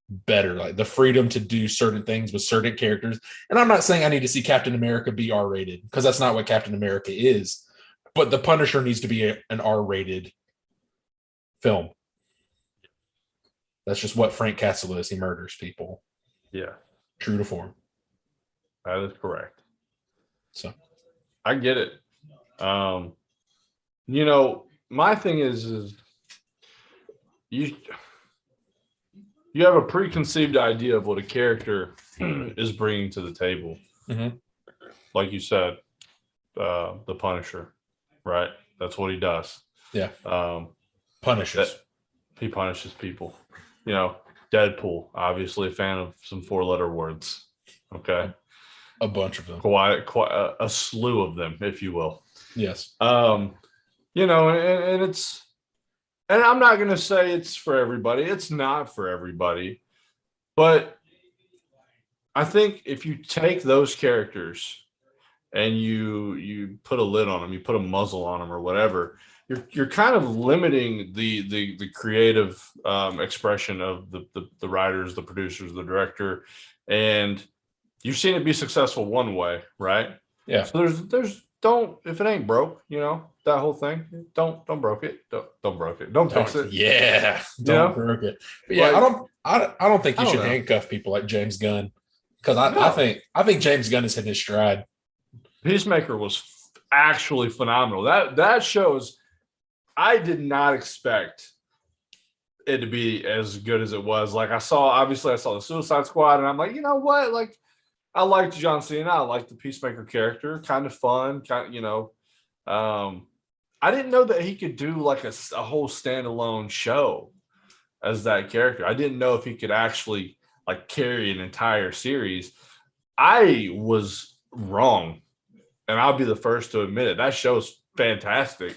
better, like the freedom to do certain things with certain characters. And I'm not saying I need to see Captain America be R rated, because that's not what Captain America is, but the Punisher needs to be an R rated film. That's just what Frank Castle is. He murders people. Yeah. True to form. That is correct. So I get it. My thing is you have a preconceived idea of what a character is bringing to the table. Mm-hmm. Like you said, the Punisher, right? That's what he does. Yeah. Punishes. He punishes people. Deadpool, obviously a fan of some 4-letter words. Okay. A bunch of them. Quite a slew of them, if you will. Yes. And it's, and I'm not going to say it's for everybody. It's not for everybody. But I think if you take those characters and you put a lid on them, you put a muzzle on them or whatever, you're kind of limiting the creative expression of the writers, the producers, the director, and you've seen it be successful one way, right? Yeah. So there's don't, if it ain't broke, that whole thing, don't broke it, don't broke it, don't fix it. Yeah, don't broke it. But yeah, I don't think you should handcuff people like James Gunn, because I think James Gunn is hitting his stride. Peacemaker was actually phenomenal. That shows. I did not expect it to be as good as it was. Like I saw the Suicide Squad, and I'm like, you know what? Like, I liked John Cena. I liked the Peacemaker character. Kind of fun. I didn't know that he could do like a whole standalone show as that character. I didn't know if he could actually like carry an entire series. I was wrong, and I'll be the first to admit it. That show's fantastic.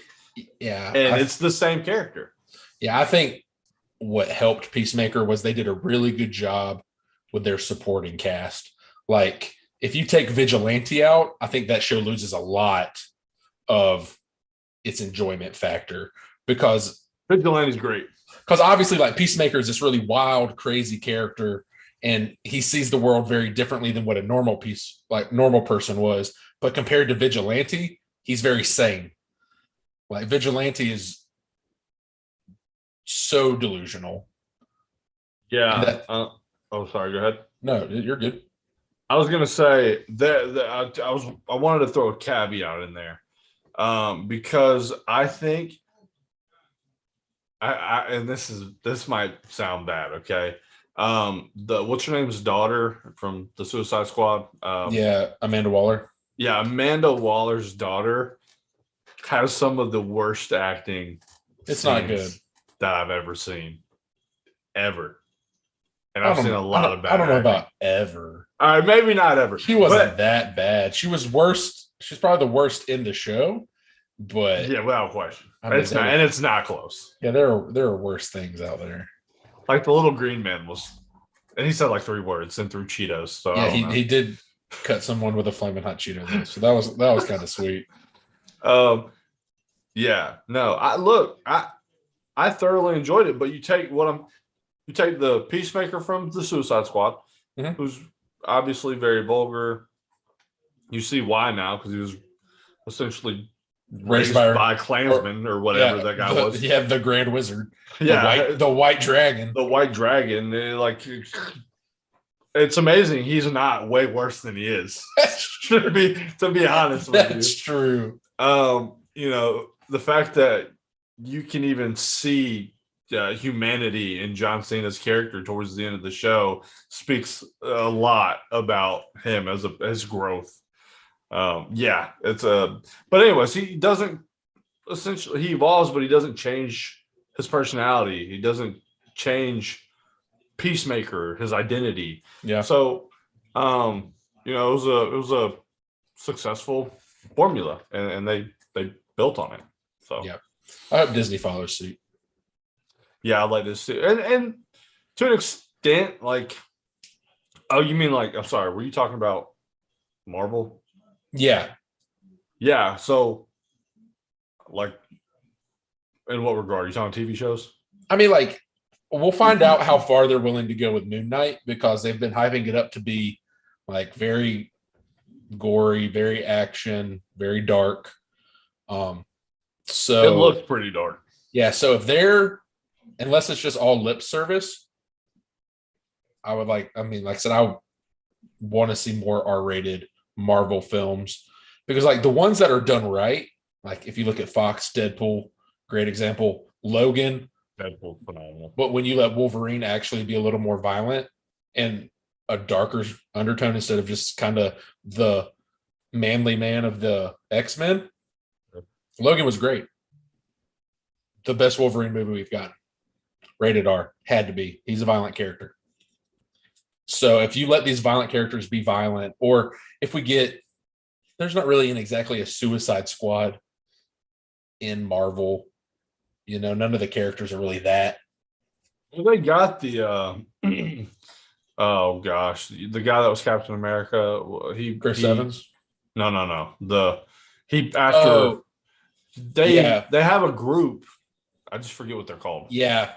Yeah. And it's the same character. Yeah, I think what helped Peacemaker was they did a really good job with their supporting cast. Like, if you take Vigilante out, I think that show loses a lot of its enjoyment factor, because Vigilante's great. Because obviously, like, Peacemaker is this really wild, crazy character, and he sees the world very differently than what a normal person was. But compared to Vigilante, he's very sane. Like, Vigilante is so delusional. Yeah. Sorry. Go ahead. No, you're good. I was gonna say that I wanted to throw a caveat in there, because I think and this might sound bad. Okay. What's her name's daughter from the Suicide Squad? Amanda Waller. Yeah, Amanda Waller's daughter has some of the worst acting. It's not good that I've ever seen, ever. And I've seen a lot of bad. I don't know about ever. All right, maybe not ever. She wasn't that bad. She was worse. She's probably the worst in the show, but yeah, without question, it's not close. Yeah, there are worse things out there. Like the little green man was, and he said like 3 words and threw Cheetos. So yeah, he did cut someone with a flaming hot Cheeto though, so that was kind of sweet. Yeah, no, I thoroughly enjoyed it, but you take the Peacemaker from the Suicide Squad, mm-hmm. who's obviously very vulgar. You see why now, because he was essentially raised by Klansmen or whatever that guy was. Yeah, the Grand Wizard. Yeah, the White Dragon. The White Dragon. It's amazing he's not way worse than he is. to be honest with you. That's true. The fact that you can even see humanity in John Cena's character towards the end of the show speaks a lot about him as his growth. But anyways, he doesn't essentially, he evolves, but he doesn't change his personality. He doesn't change Peacemaker, his identity. Yeah. So, it was a successful formula, and they built on it. So yeah, I hope Disney follows suit. Yeah, I'd like to see, and to an extent, like, oh, you mean like? I'm sorry, were you talking about Marvel? Yeah. So, like, in what regard? Are you talking TV shows? I mean, like, we'll find out how far they're willing to go with Moon Knight, because they've been hyping it up to be like very gory, very action, very dark. So it looks pretty dark. Yeah. So if unless it's just all lip service, I said, I want to see more R-rated Marvel films, because like the ones that are done right, like if you look at Fox, Deadpool, great example, Logan. Deadpool, phenomenal. But when you let Wolverine actually be a little more violent and a darker undertone instead of just kind of the manly man of the X-Men, Logan was great. The best Wolverine movie we've gotten. Rated R. Had to be. He's a violent character. So if you let these violent characters be violent, or if we get, there's not really exactly a Suicide Squad in Marvel. None of the characters are really that. Well, they got the oh gosh, the guy that was Captain America. Chris Evans. No. They have a group. I just forget what they're called. Yeah,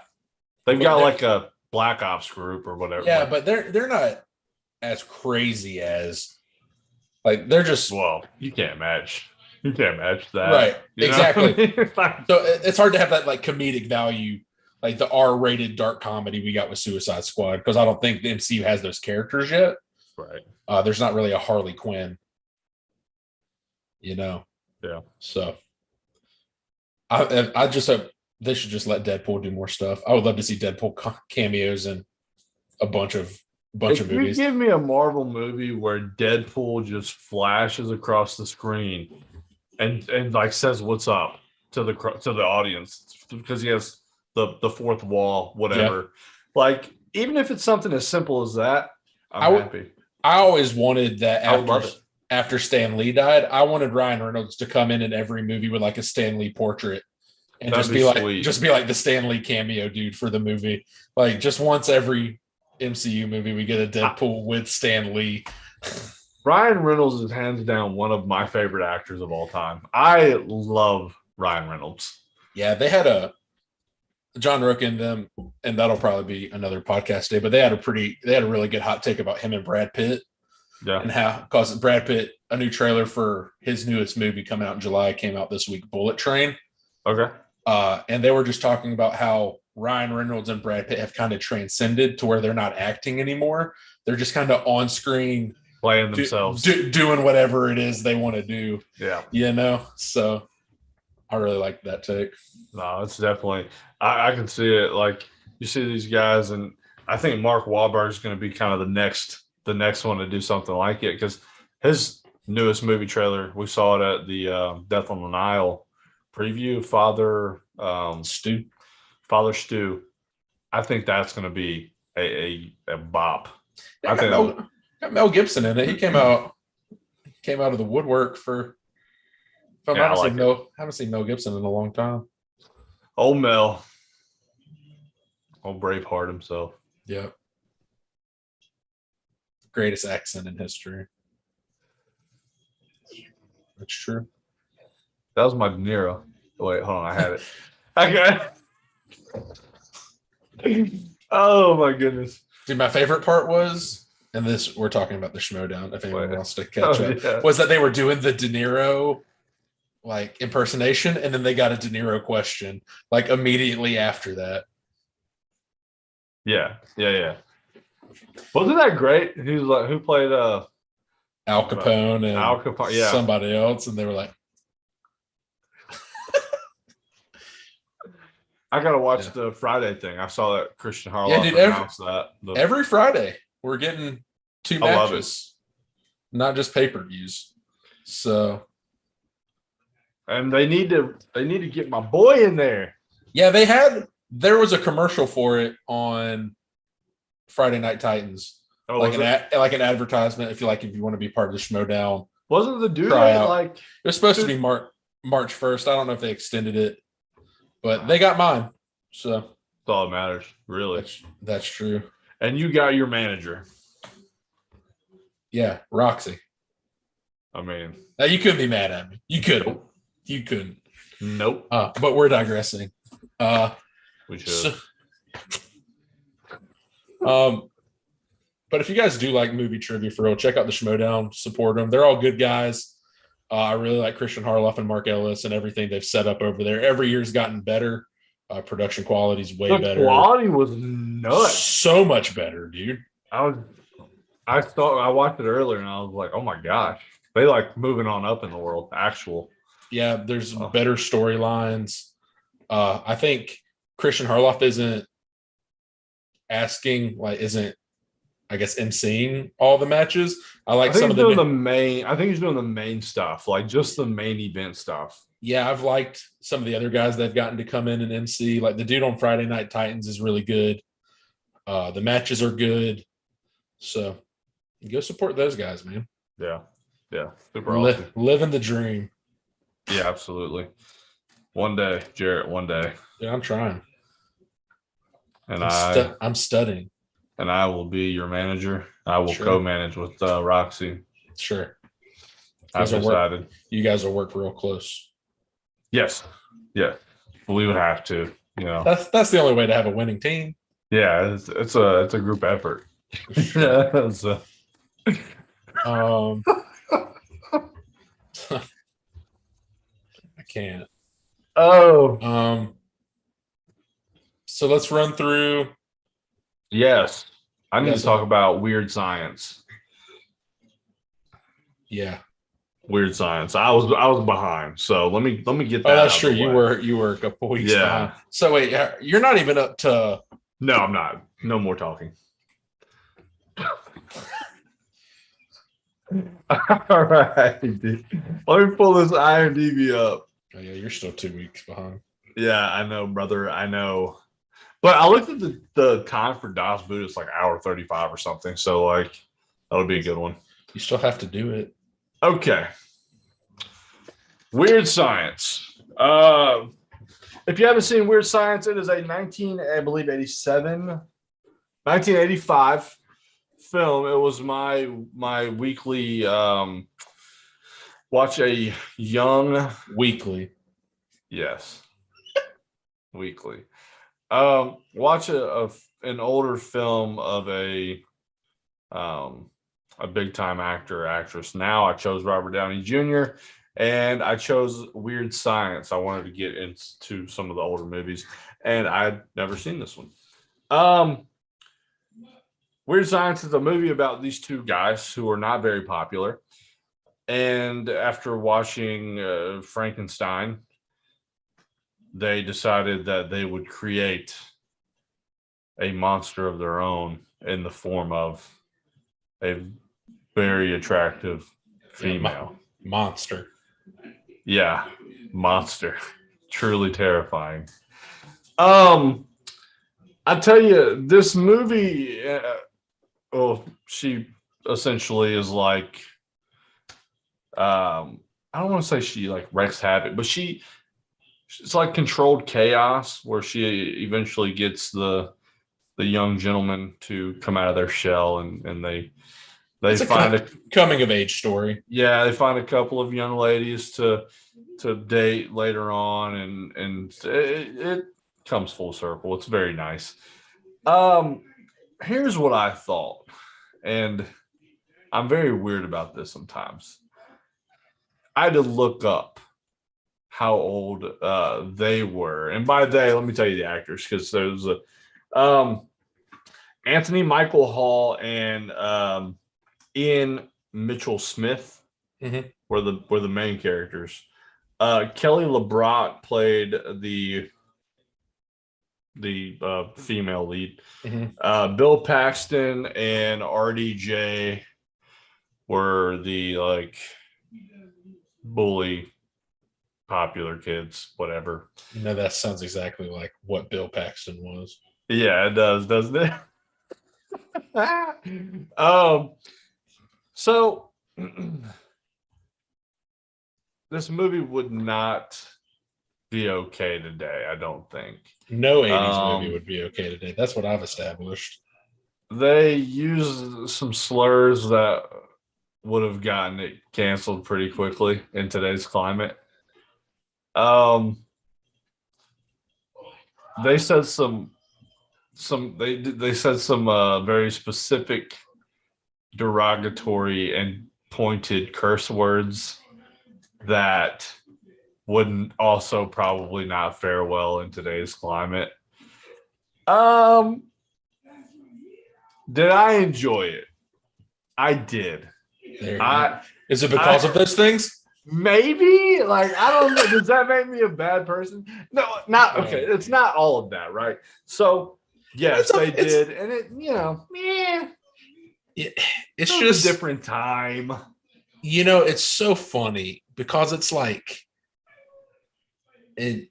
they've got like a Black Ops group or whatever. Yeah, but they're not as crazy as, like, they're just, well, you can't match that, right? Exactly. So it's hard to have that like comedic value, like the R-rated dark comedy we got with Suicide Squad, because I don't think the MCU has those characters yet. Right. There's not really a Harley Quinn. Yeah. So I just hope they should just let Deadpool do more stuff. I would love to see Deadpool cameos in a bunch of movies. You give me a Marvel movie where Deadpool just flashes across the screen and like says what's up to the audience, because he has the fourth wall, whatever. Yeah. Like, even if it's something as simple as that, I'm happy. I always wanted that after Stan Lee died. I wanted Ryan Reynolds to come in every movie with like a Stan Lee portrait, and just be like the Stan Lee cameo dude for the movie. Like, just once every MCU movie we get a Deadpool with Stan Lee. Ryan Reynolds is hands down one of my favorite actors of all time. I love Ryan Reynolds. Yeah, they had a John Rook and them, and that'll probably be another podcast day, but they had a really good hot take about him and Brad Pitt. Yeah. And how, because Brad Pitt, a new trailer for his newest movie coming out in July came out this week, Bullet Train. Okay. And they were just talking about how Ryan Reynolds and Brad Pitt have kind of transcended to where they're not acting anymore. They're just kind of on screen playing themselves, doing whatever it is they want to do. Yeah. So I really like that take. No, it's definitely, I can see it. Like, you see these guys, and I think Mark Wahlberg is going to be kind of the next one to do something like it, because his newest movie trailer, we saw it at the Death on the Nile preview, Father Stu. I think that's going to be a bop. Yeah, got Mel Gibson in it. He came out of the woodwork for. I haven't seen Mel Gibson in a long time. Old Mel. Old Braveheart himself. Yeah. Greatest accent in history. That's true. That was my De Niro. Wait, hold on. I had it. Okay. Oh, my goodness. Dude, my favorite part was, and this, we're talking about the Schmodown, if anyone wants to catch up, was that they were doing the De Niro like impersonation, and then they got a De Niro question like immediately after that. Yeah. Wasn't that great? He was like, who played Al Capone and somebody else, and they were like, I gotta watch the Friday thing. I saw that Christian Harloff announced that. Every Friday we're getting 2 matches, not just pay-per-views. So, and they need to get my boy in there. Yeah, there was a commercial for it on Friday Night Titans. Oh, like an advertisement if you want to be part of the Schmoedown. Wasn't the dude like it was supposed to be March 1st. I don't know if they extended it, but they got mine. So that's all that matters, really. That's true. And you got your manager. Yeah, Roxy. I mean, now you couldn't be mad at me. You couldn't. You couldn't. Nope. But we're digressing. We should. But if you guys do like movie trivia for real, check out the Schmoedown. Support them. They're all good guys. I really like Christian Harloff and Mark Ellis and everything they've set up over there. Every year's gotten better. Production quality is way better. The quality was nuts. So much better, dude. I watched it earlier and I was like, oh my gosh. They like moving on up in the world. Yeah, there's better storylines. I think Christian Harloff isn't emceeing all the matches. I think he's doing the main stuff, like just the main event stuff. Yeah, I've liked some of the other guys that have gotten to come in and MC. Like the dude on Friday Night Titans is really good. The matches are good. So go support those guys, man. Yeah. Super awesome. Living the dream. Yeah, absolutely. One day, Jarrett, one day. Yeah, I'm trying. And I'm studying. And I will be your manager. I will co-manage with Roxy. Sure. I've decided. You guys will work real close. Yes. Yeah. We would have to. You know. That's the only way to have a winning team. Yeah, it's a group effort. I can't. Oh. So let's run through. Yes. I need to talk about Weird Science. Yeah. Weird Science. I was behind. So let me get that. Oh, that's true. You were a couple weeks behind. So wait, you're not even up to. No, I'm not. No more talking. All right, dude. Let me pull this IMDb up. Oh yeah, you're still 2 weeks behind. Yeah, I know, brother. I know. But I looked at the time for Das Boot. It's like hour 35 or something. So like that'll be a good one. You still have to do it. Okay. Weird Science. If you haven't seen Weird Science, it is a 1985 film. It was my weekly watch a young weekly. Yes. Weekly. Watch an older film of a big time actor or actress. Now I chose Robert Downey Jr. and I chose Weird Science. I wanted to get into some of the older movies, and I'd never seen this one. Weird Science is a movie about these two guys who are not very popular, and after watching Frankenstein, they decided that they would create a monster of their own in the form of a very attractive female. Monster. Yeah, monster. Truly terrifying. I tell you, this movie, she essentially is like, I don't want to say she like wreaks havoc, but it's like controlled chaos where she eventually gets the young gentleman to come out of their shell, and they find a coming of age story. Yeah, they find a couple of young ladies to date later on, and it comes full circle. It's very nice. Here's what I thought, and I'm very weird about this sometimes. I had to look up how old they were, and by they, let me tell you the actors, because there's Anthony Michael Hall and Ian Mitchell Smith were the main characters. Kelly LeBrock played the female lead. Bill Paxton and RDJ were the like bully popular kids, whatever. That sounds exactly like what Bill Paxton was. Yeah, it does, doesn't it? So this movie would not be okay today, I don't think. No 80s movie would be okay today. That's what I've established. They use some slurs that would have gotten it canceled pretty quickly in today's climate. They said some very specific derogatory and pointed curse words that wouldn't also probably not fare well in today's climate. Did I enjoy it? I did. Is it because of those things? Maybe. Like, I don't know. Does that make me a bad person? No, not okay. It's not all of that, right? So yes, they did. And it, it's just a different time. It's so funny because it's like,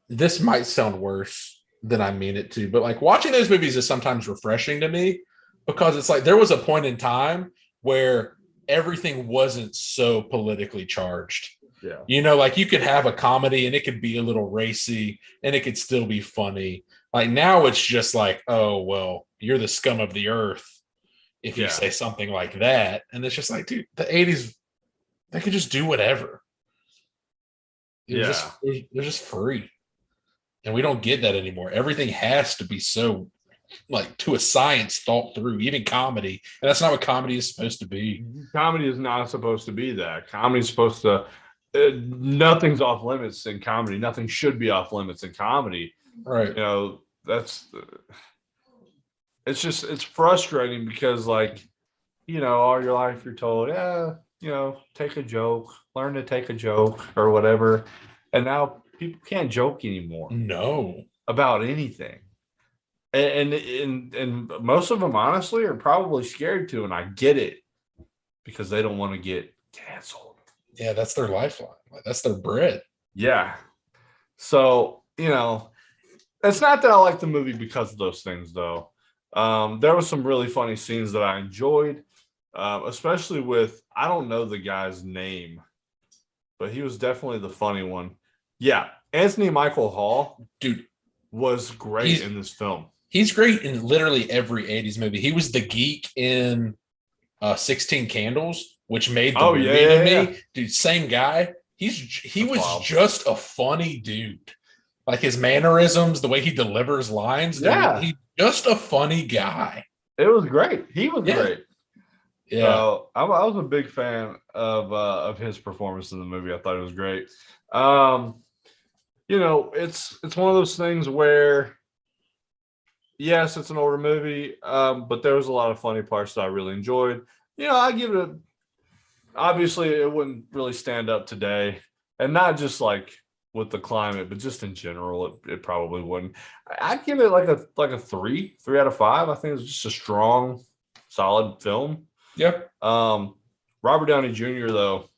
this might sound worse than I mean it to, but like watching those movies is sometimes refreshing to me because it's like there was a point in time where everything wasn't so politically charged. Yeah. Like you could have a comedy and it could be a little racy and it could still be funny. Like now it's just like, oh, well, you're the scum of the earth if you say something like that. And it's just like, dude, the 80s, they could just do whatever. They're just free. And we don't get that anymore. Everything has to be so like to a science thought through, even comedy. And that's not what comedy is supposed to be. Comedy is not supposed to be that. Comedy is supposed to nothing's off limits in comedy. Nothing should be off limits in comedy. Right. It's frustrating because like, all your life you're told, take a joke, learn to take a joke or whatever. And now people can't joke anymore. No. About anything. And most of them honestly are probably scared to, and I get it because they don't want to get canceled. Yeah, that's their lifeline. That's their bread. Yeah. So, it's not that I like the movie because of those things, though. There was some really funny scenes that I enjoyed, especially with, I don't know the guy's name, but he was definitely the funny one. Yeah, Anthony Michael Hall, dude, was great in this film. He's great in literally every 80s movie. He was the geek in 16 Candles, which made the movie to me. Dude, same guy. He was just a funny dude. Like his mannerisms, the way he delivers lines. He's just a funny guy. It was great. He was great. Yeah. So I was a big fan of his performance in the movie. I thought it was great. It's one of those things where, yes, it's an older movie, but there was a lot of funny parts that I really enjoyed. I give it obviously it wouldn't really stand up today, and not just like with the climate, but just in general, it probably wouldn't. I'd give it like a 3 out of 5. I think it's just a strong, solid film. Yeah. Robert Downey Jr. though,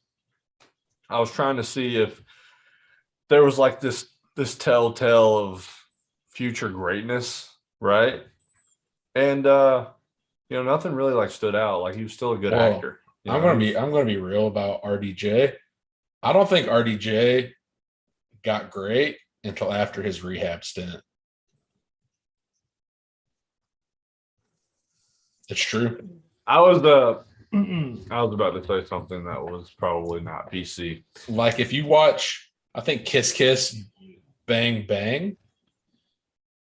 I was trying to see if there was like this telltale of future greatness, right? And nothing really like stood out. Like he was still a good actor. I'm gonna be real about RDJ. I don't think RDJ got great until after his rehab stint. It's true. I was about to say something that was probably not PC. Like if you watch, I think Kiss Kiss Bang Bang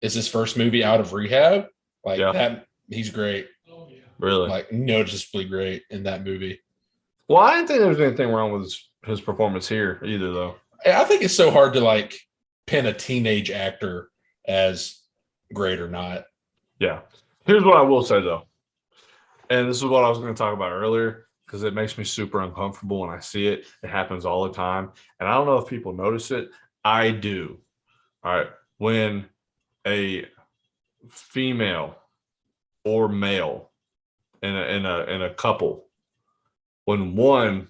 is his first movie out of rehab. Like that, he's great. Really? Like noticeably great in that movie. Well, I didn't think there was anything wrong with his performance here either, though. I think it's so hard to like pin a teenage actor as great or not. Yeah. Here's what I will say though, and this is what I was going to talk about earlier because it makes me super uncomfortable when I see it. It happens all the time, and I don't know if people notice it. I do. All right, when a female or male in a couple, when one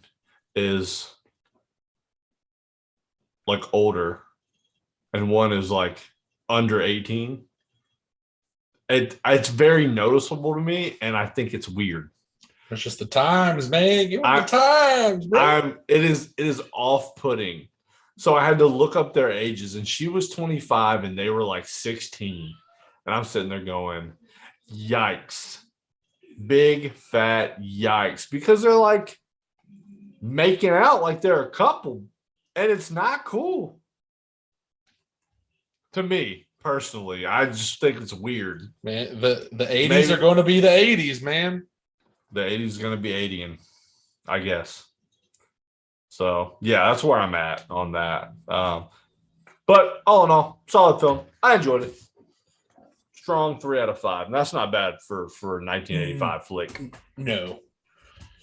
is like older and one is like under 18, it's very noticeable to me, and I think it's weird. It's just the times, man. Give them the times, bro. It is off-putting. So I had to look up their ages, and she was 25 and they were like 16. And I'm sitting there going, yikes. Big fat yikes. Because they're like making out like they're a couple. And it's not cool. To me, personally. I just think it's weird. Man, the 80s are going to be the 80s, man. The 80s is going to be 80ing, I guess. So, yeah, that's where I'm at on that. But all in all, solid film. I enjoyed it. Strong 3 out of 5. And that's not bad for a 1985 flick. No.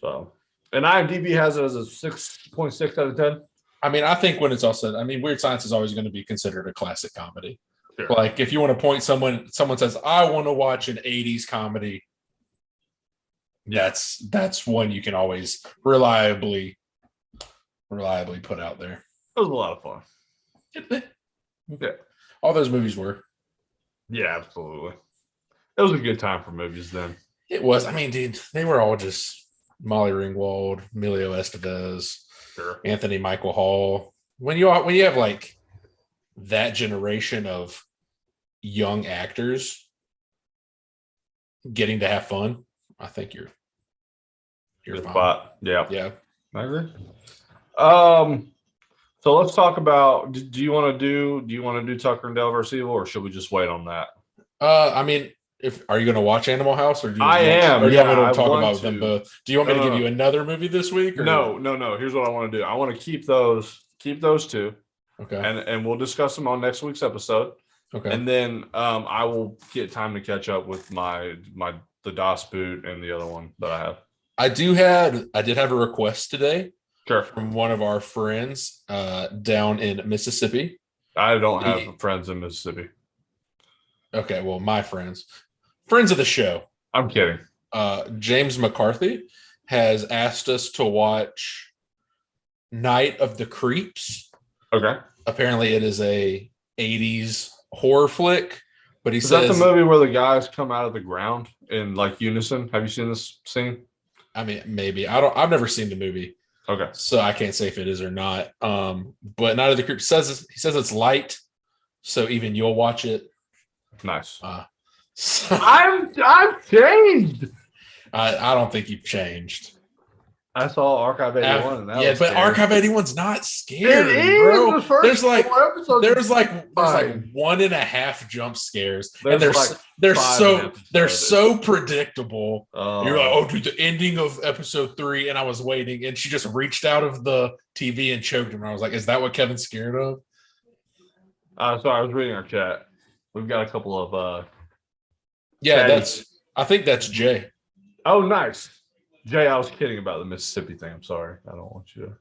So, and IMDb has it as a 6.6 out of 10. I mean, I think when it's all said, I mean, Weird Science is always going to be considered a classic comedy. Sure. Like, if you want to point someone says, I want to watch an 80s comedy, that's one you can always reliably put out there. It was a lot of fun. Okay. All those movies were. Yeah, absolutely. It was a good time for movies then. It was. I mean, dude, they were all just Molly Ringwald, Emilio Estevez, sure, Anthony Michael Hall. When you have like that generation of young actors getting to have fun, I think you're good fine. Spot. Yeah. Yeah. I agree. So let's talk about. Do you want to do Tucker and Dale vs. Evil, or should we just wait on that? I mean, are you going to watch Animal House, or do you am? Or do you want me to talk about them both? Do you want me to give you another movie this week? Or? No. Here's what I want to do. I want to keep those two. Okay. And we'll discuss them on next week's episode. Okay. And then I will get time to catch up with the Das Boot and the other one that I have. I did have a request today. Sure. From one of our friends down in Mississippi. I don't have friends in Mississippi. Okay, well, my friends of the show. I'm kidding. James McCarthy has asked us to watch Night of the Creeps. Okay. Apparently, it is a 80s horror flick, but is that the movie where the guys come out of the ground in like unison? Have you seen this scene? I mean, maybe. I've never seen the movie. Okay. So I can't say if it is or not. But Night of the Creeps says it's light, so even you'll watch it. Nice. So I've changed. I don't think you've changed. I saw Archive 81. And that was but scary. Archive 81's not scary, bro. There's like 1.5 jump scares, and they're so predictable. You're like, oh, dude, the ending of episode 3, and I was waiting, and she just reached out of the TV and choked him. And I was like, is that what Kevin's scared of? So I was reading our chat. We've got a couple of I think that's Jay. Oh, nice. Jay, I was kidding about the Mississippi thing. I'm sorry. I don't want you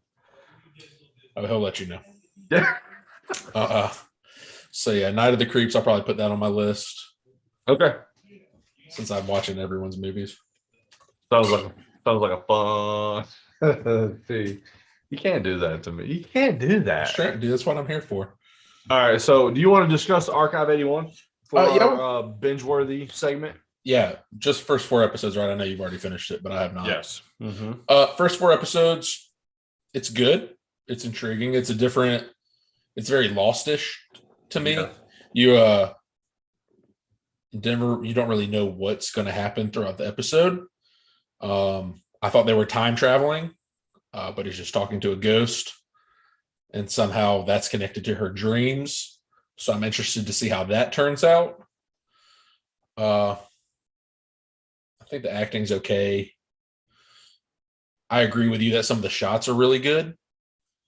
to. He'll let you know. Yeah. So yeah, Night of the Creeps. I'll probably put that on my list. Okay. Since I'm watching everyone's movies. Sounds like a fun. See, you can't do that to me. You can't do that. Dude, that's what I'm here for. All right. So, do you want to discuss Archive 81 for our binge-worthy segment? Yeah, just first 4 episodes, right? I know you've already finished it, but I have not. Yes. Mm-hmm. First 4 episodes, it's good. It's intriguing. It's very Lost-ish to me. Yeah. You don't really know what's going to happen throughout the episode. I thought they were time traveling, but he's just talking to a ghost, and somehow that's connected to her dreams. So I'm interested to see how that turns out. I think the acting's okay. I agree with you that some of the shots are really good.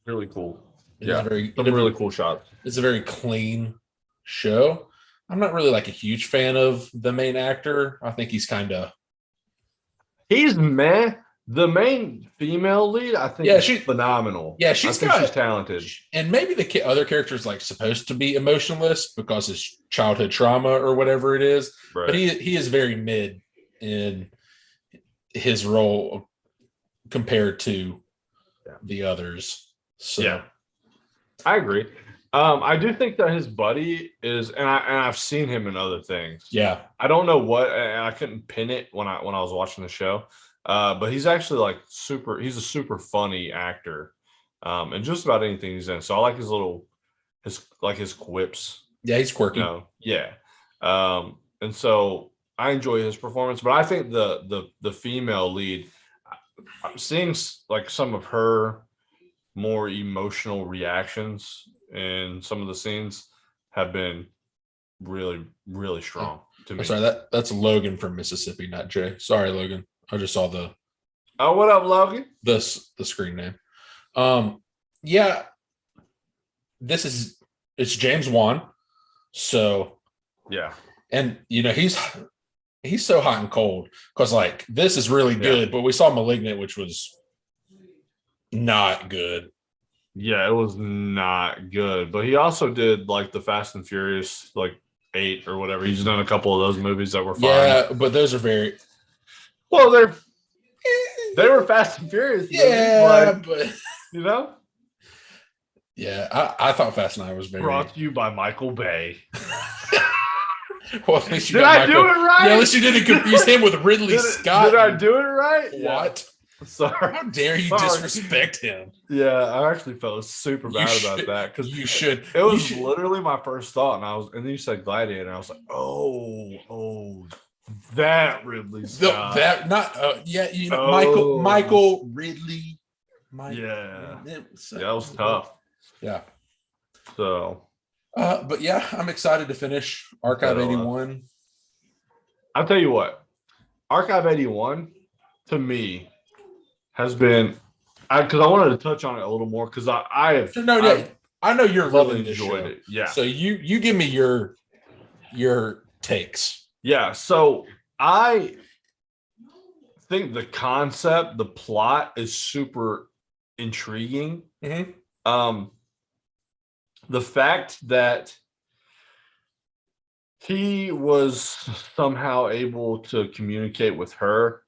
Really cool. Some really cool shots. It's a very clean show. I'm not really like a huge fan of the main actor. I think he's kind of. He's meh. The main female lead, I think, she's phenomenal. Yeah, she's talented. And maybe the other character is like supposed to be emotionless because it's childhood trauma or whatever it is. Right. But he is very mid in his role compared to the others. So yeah, I agree. I do think that his buddy is, and I've seen him in other things. Yeah, I don't know what, and I couldn't pin it when I was watching the show. But he's actually like he's a super funny actor. And just about anything he's in. So I like his quips. Yeah, he's quirky. Yeah. And so I enjoy his performance, but I think the female lead, I'm seeing like some of her more emotional reactions in some of the scenes have been really, really strong to me. I'm sorry, that's Logan from Mississippi, not Jay. Sorry, Logan. I just saw the. Oh, what up, Logan? The screen name. Yeah. It's James Wan. So yeah. And he's so hot and cold because like this is really good, but we saw Malignant, which was not good. Yeah, it was not good. But he also did like the Fast and Furious, like 8 or whatever. He's done a couple of those movies that were fine. Yeah, but those are very well, they were Fast and Furious. Yeah, but Yeah, I thought Fast 9 was very brought to you by Michael Bay. Well, at least did I do it right? Yeah, at least you didn't confuse him with Ridley Scott. Did I do it right? What? Yeah. Sorry. How dare you disrespect him? Yeah, I actually felt super bad about that because you should. It was literally my first thought, and then you said Gladiator, and I was like, oh, that Ridley Scott. Michael Ridley. That was tough. Yeah. So. But yeah, I'm excited to finish Archive 81. I'll tell you what, Archive 81 to me has been, because I wanted to touch on it a little more because I know you're really loving this show. It. Yeah. So you give me your takes. Yeah. So I think the concept, the plot is super intriguing. Mm-hmm. The fact that he was somehow able to communicate with her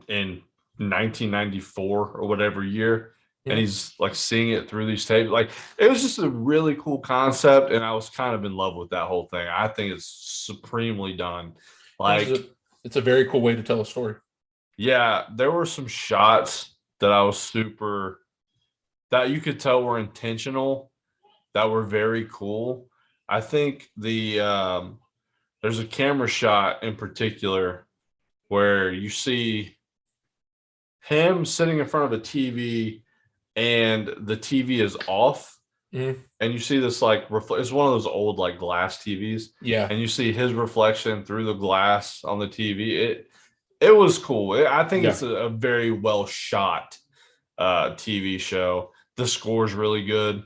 in 1994 or whatever year, and he's like seeing it through these tapes. Like, it was just a really cool concept, and I was kind of in love with that whole thing. I think it's supremely done. Like, it's a very cool way to tell a story. Yeah, there were some shots that that you could tell were intentional, that were very cool. I think there's a camera shot in particular where you see him sitting in front of a TV and the TV is off. Mm-hmm. And you see this like it's one of those old like glass TVs. Yeah. And you see his reflection through the glass on the TV. It was cool. I think it's a very well shot TV show. The score's really good.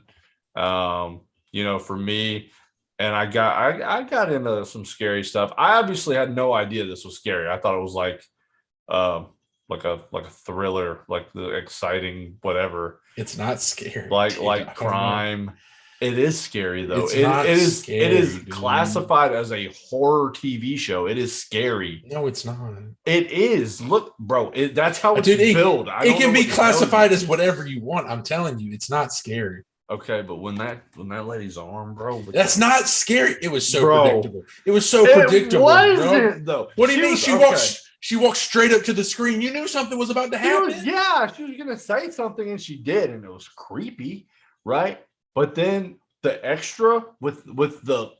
For me, and I got into some scary stuff. I obviously had no idea this was scary. I thought it was like a thriller, like the exciting whatever. It's not scary. Like crime. It is scary though. It is classified as a horror TV show. It is scary. No, it's not. It is. Look, bro, that's how it's billed. It can be classified as whatever you want. I'm telling you, it's not scary. Okay, but when that lady's arm, bro, that's not scary. It was so predictable. It was so predictable. It wasn't though. What do you mean? She walked straight up to the screen. You knew something was about to happen. She was gonna say something, and she did, and it was creepy, right? But then the extra with the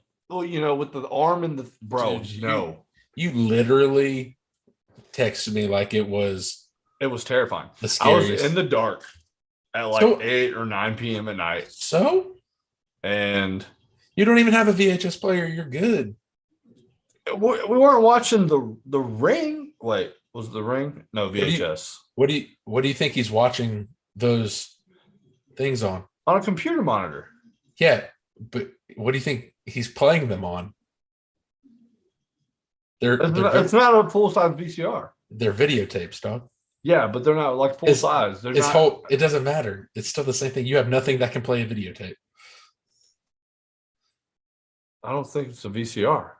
arm and the you literally texted me like it was terrifying. The scariest. I was in the dark at like 8 or 9 p.m. at night. So, and you don't even have a VHS player. You're good. We weren't watching the Ring. Wait, was the Ring? No, VHS. What do you think he's watching those things on? On a computer monitor. Yeah, but what do you think he's playing them on? It's not a full size VCR. They're videotapes, dog. Yeah, but they're not like full size. It doesn't matter. It's still the same thing. You have nothing that can play a videotape. I don't think it's a VCR.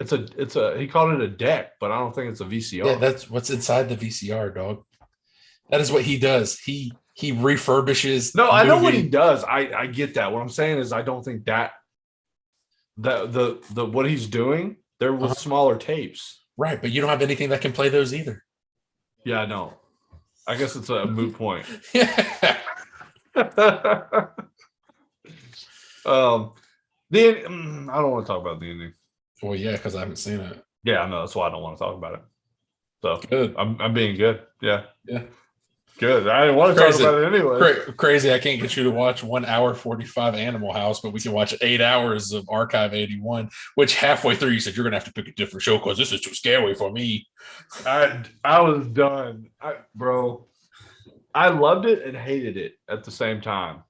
It's a he called it a deck, but I don't think it's a VCR. Yeah, that's what's inside the VCR, dog. That is what he does. He refurbishes. No, I know what he does. I get that. What I'm saying is I don't think that the what he's doing there with smaller tapes. Right, but you don't have anything that can play those either. Yeah, I know. I guess it's a moot point. Yeah. I don't want to talk about the ending. Well, yeah, because I haven't seen it. Yeah, I know. That's why I don't want to talk about it. So good. I'm being good. Yeah. Yeah. Good. I didn't want to talk about it anyway. Crazy. I can't get you to watch 1 hour 45 Animal House, but we can watch 8 hours of Archive 81, which halfway through you said you're going to have to pick a different show because this is too scary for me. I was done. Bro, I loved it and hated it at the same time.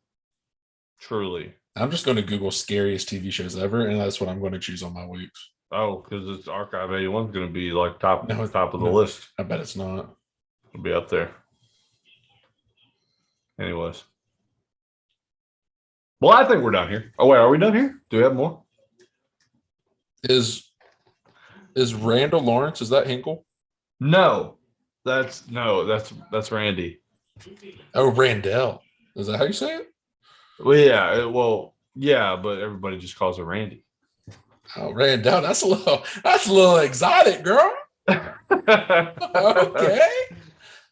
Truly. I'm just going to Google scariest TV shows ever, and that's what I'm going to choose on my weeks. Oh, because it's Archive 81 is going to be like top of the list. I bet it's not. It'll be up there. Anyways. Well, I think we're done here. Oh, wait, are we done here? Do we have more? Is Randall Lawrence, is that Hinkle? No. That's Randy. Oh, Randall. Is that how you say it? Well, yeah, but everybody just calls her Randy. Oh, Randall, that's a little exotic, girl. Okay.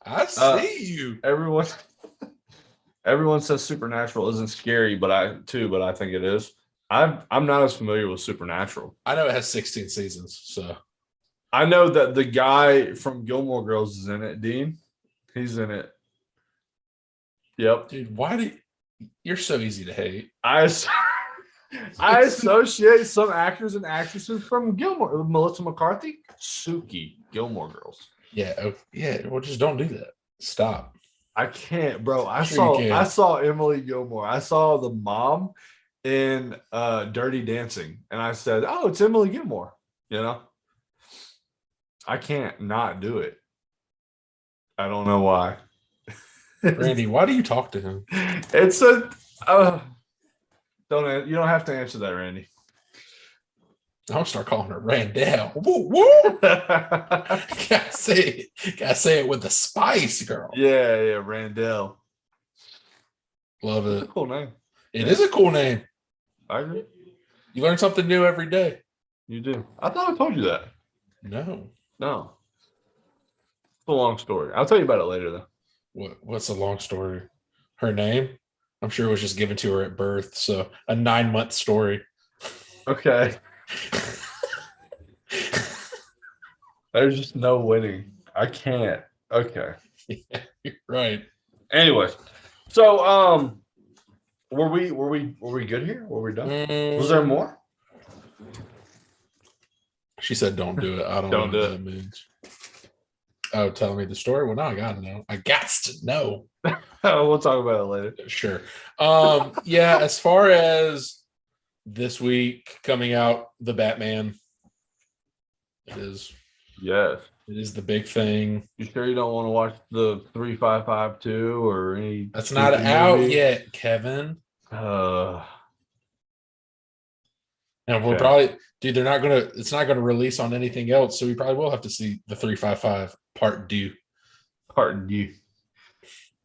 I see you. Everyone says Supernatural isn't scary, but I think it is. I'm not as familiar with Supernatural. I know it has 16 seasons, so I know that the guy from Gilmore Girls is in it. Dean, he's in it. Yep, dude. You're so easy to hate? I associate some actors and actresses from Gilmore. Melissa McCarthy, Suki, Gilmore Girls. Yeah, yeah. Well, just don't do that. Stop. I can't, bro. I saw Emily Gilmore. I saw the mom in Dirty Dancing, and I said, "Oh, it's Emily Gilmore." You know, I can't not do it. I don't know why. Randy, why do you talk to him? It's a you don't have to answer that, Randy. I'll start calling her Randall. Woo, woo. Gotta say it with the spice, girl. Yeah, Randall. Love it. Cool name. It is a cool name. I agree. You learn something new every day. You do. I thought I told you that. No. It's a long story. I'll tell you about it later, though. What's the long story? Her name? I'm sure it was just given to her at birth. So a 9-month story. Okay. There's just no winning. I can't. Okay. Yeah, you're right. Anyways, so were we good here? Were we done? Was there more? She said, "Don't do it." I don't know what that means. Oh, telling me the story? Well, now I gotta know. I got to know. We'll talk about it later. Sure. Yeah. As far as this week coming out, the Batman. It is. Yes. It is the big thing. You sure you don't want to watch the 3552 or any? That's not out yet, Kevin. And we'll probably, dude. It's not gonna release on anything else, so we probably will have to see the 355 Part 2. Part 2.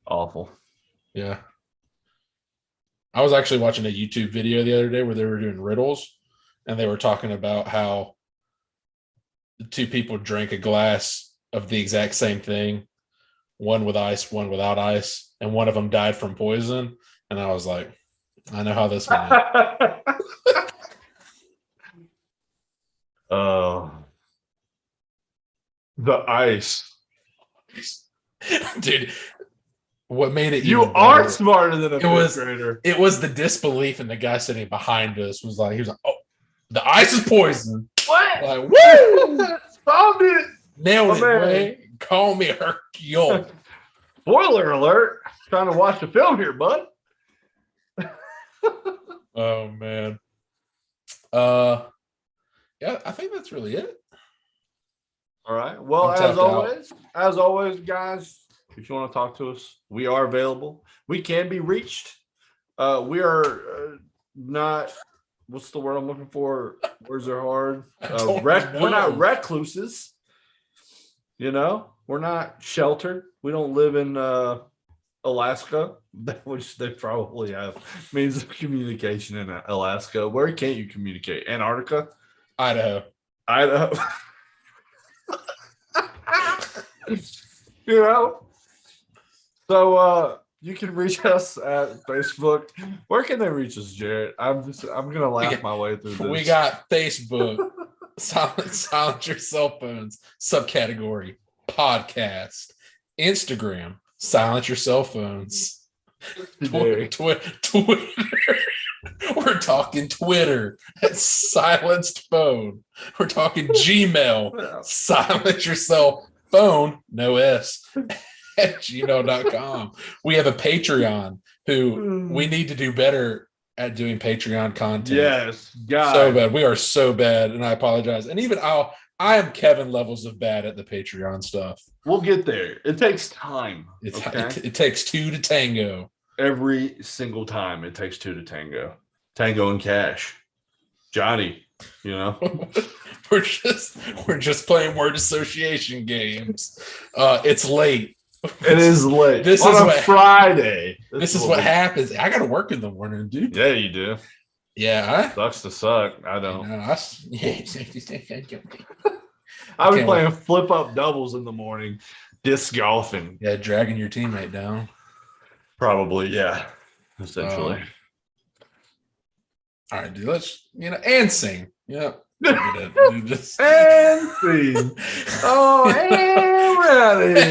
Awful. Yeah. I was actually watching a YouTube video the other day where they were doing riddles, and they were talking about how the two people drank a glass of the exact same thing, one with ice, one without ice, and one of them died from poison. And I was like, I know how this went. The ice. Dude, what made it? You are better, smarter than a fifth grader. It was the disbelief in the guy sitting behind us. He was like, "Oh, the ice is poison." What? Like, woo! Solved it. Nailed it, man. Call me Hercule. Spoiler alert. Trying to watch the film here, bud. Oh man. Yeah, I think that's really it. All right. Well, as always, guys, if you want to talk to us, we are available. We can be reached. We are not. What's the word I'm looking for? Words are hard. We're not recluses. You know, we're not sheltered. We don't live in Alaska, which they probably have means of communication in Alaska. Where can't you communicate? Antarctica? Idaho. You know? So you can reach us at Facebook. Where can they reach us, Jarrett? I'm gonna laugh my way through this. We got Facebook, silence your cell phones, subcategory, podcast, Instagram, silence your cell phones. Twitter. We're talking Twitter. That's silenced phone. We're talking Gmail. Silence your cell phone. No S. At gmail.com. We have a Patreon who we need to do better at doing Patreon content. Yes, God. So bad. We are so bad, and I apologize. And even I am Kevin levels of bad at the Patreon stuff. We'll get there. It takes time. It takes two to tango. Every single time it takes two to tango. Tango and Cash. Johnny, you know. we're just playing word association games. It's late. It is late. This on is a Friday. This is what happens. I got to work in the morning, dude. Yeah, you do. Yeah, sucks to suck. I don't. I've been playing flip up doubles in the morning, disc golfing. Yeah, dragging your teammate down. Probably, yeah. Essentially. All right, dude. Let's and sing. Yeah. And sing. Oh, and we're out of here.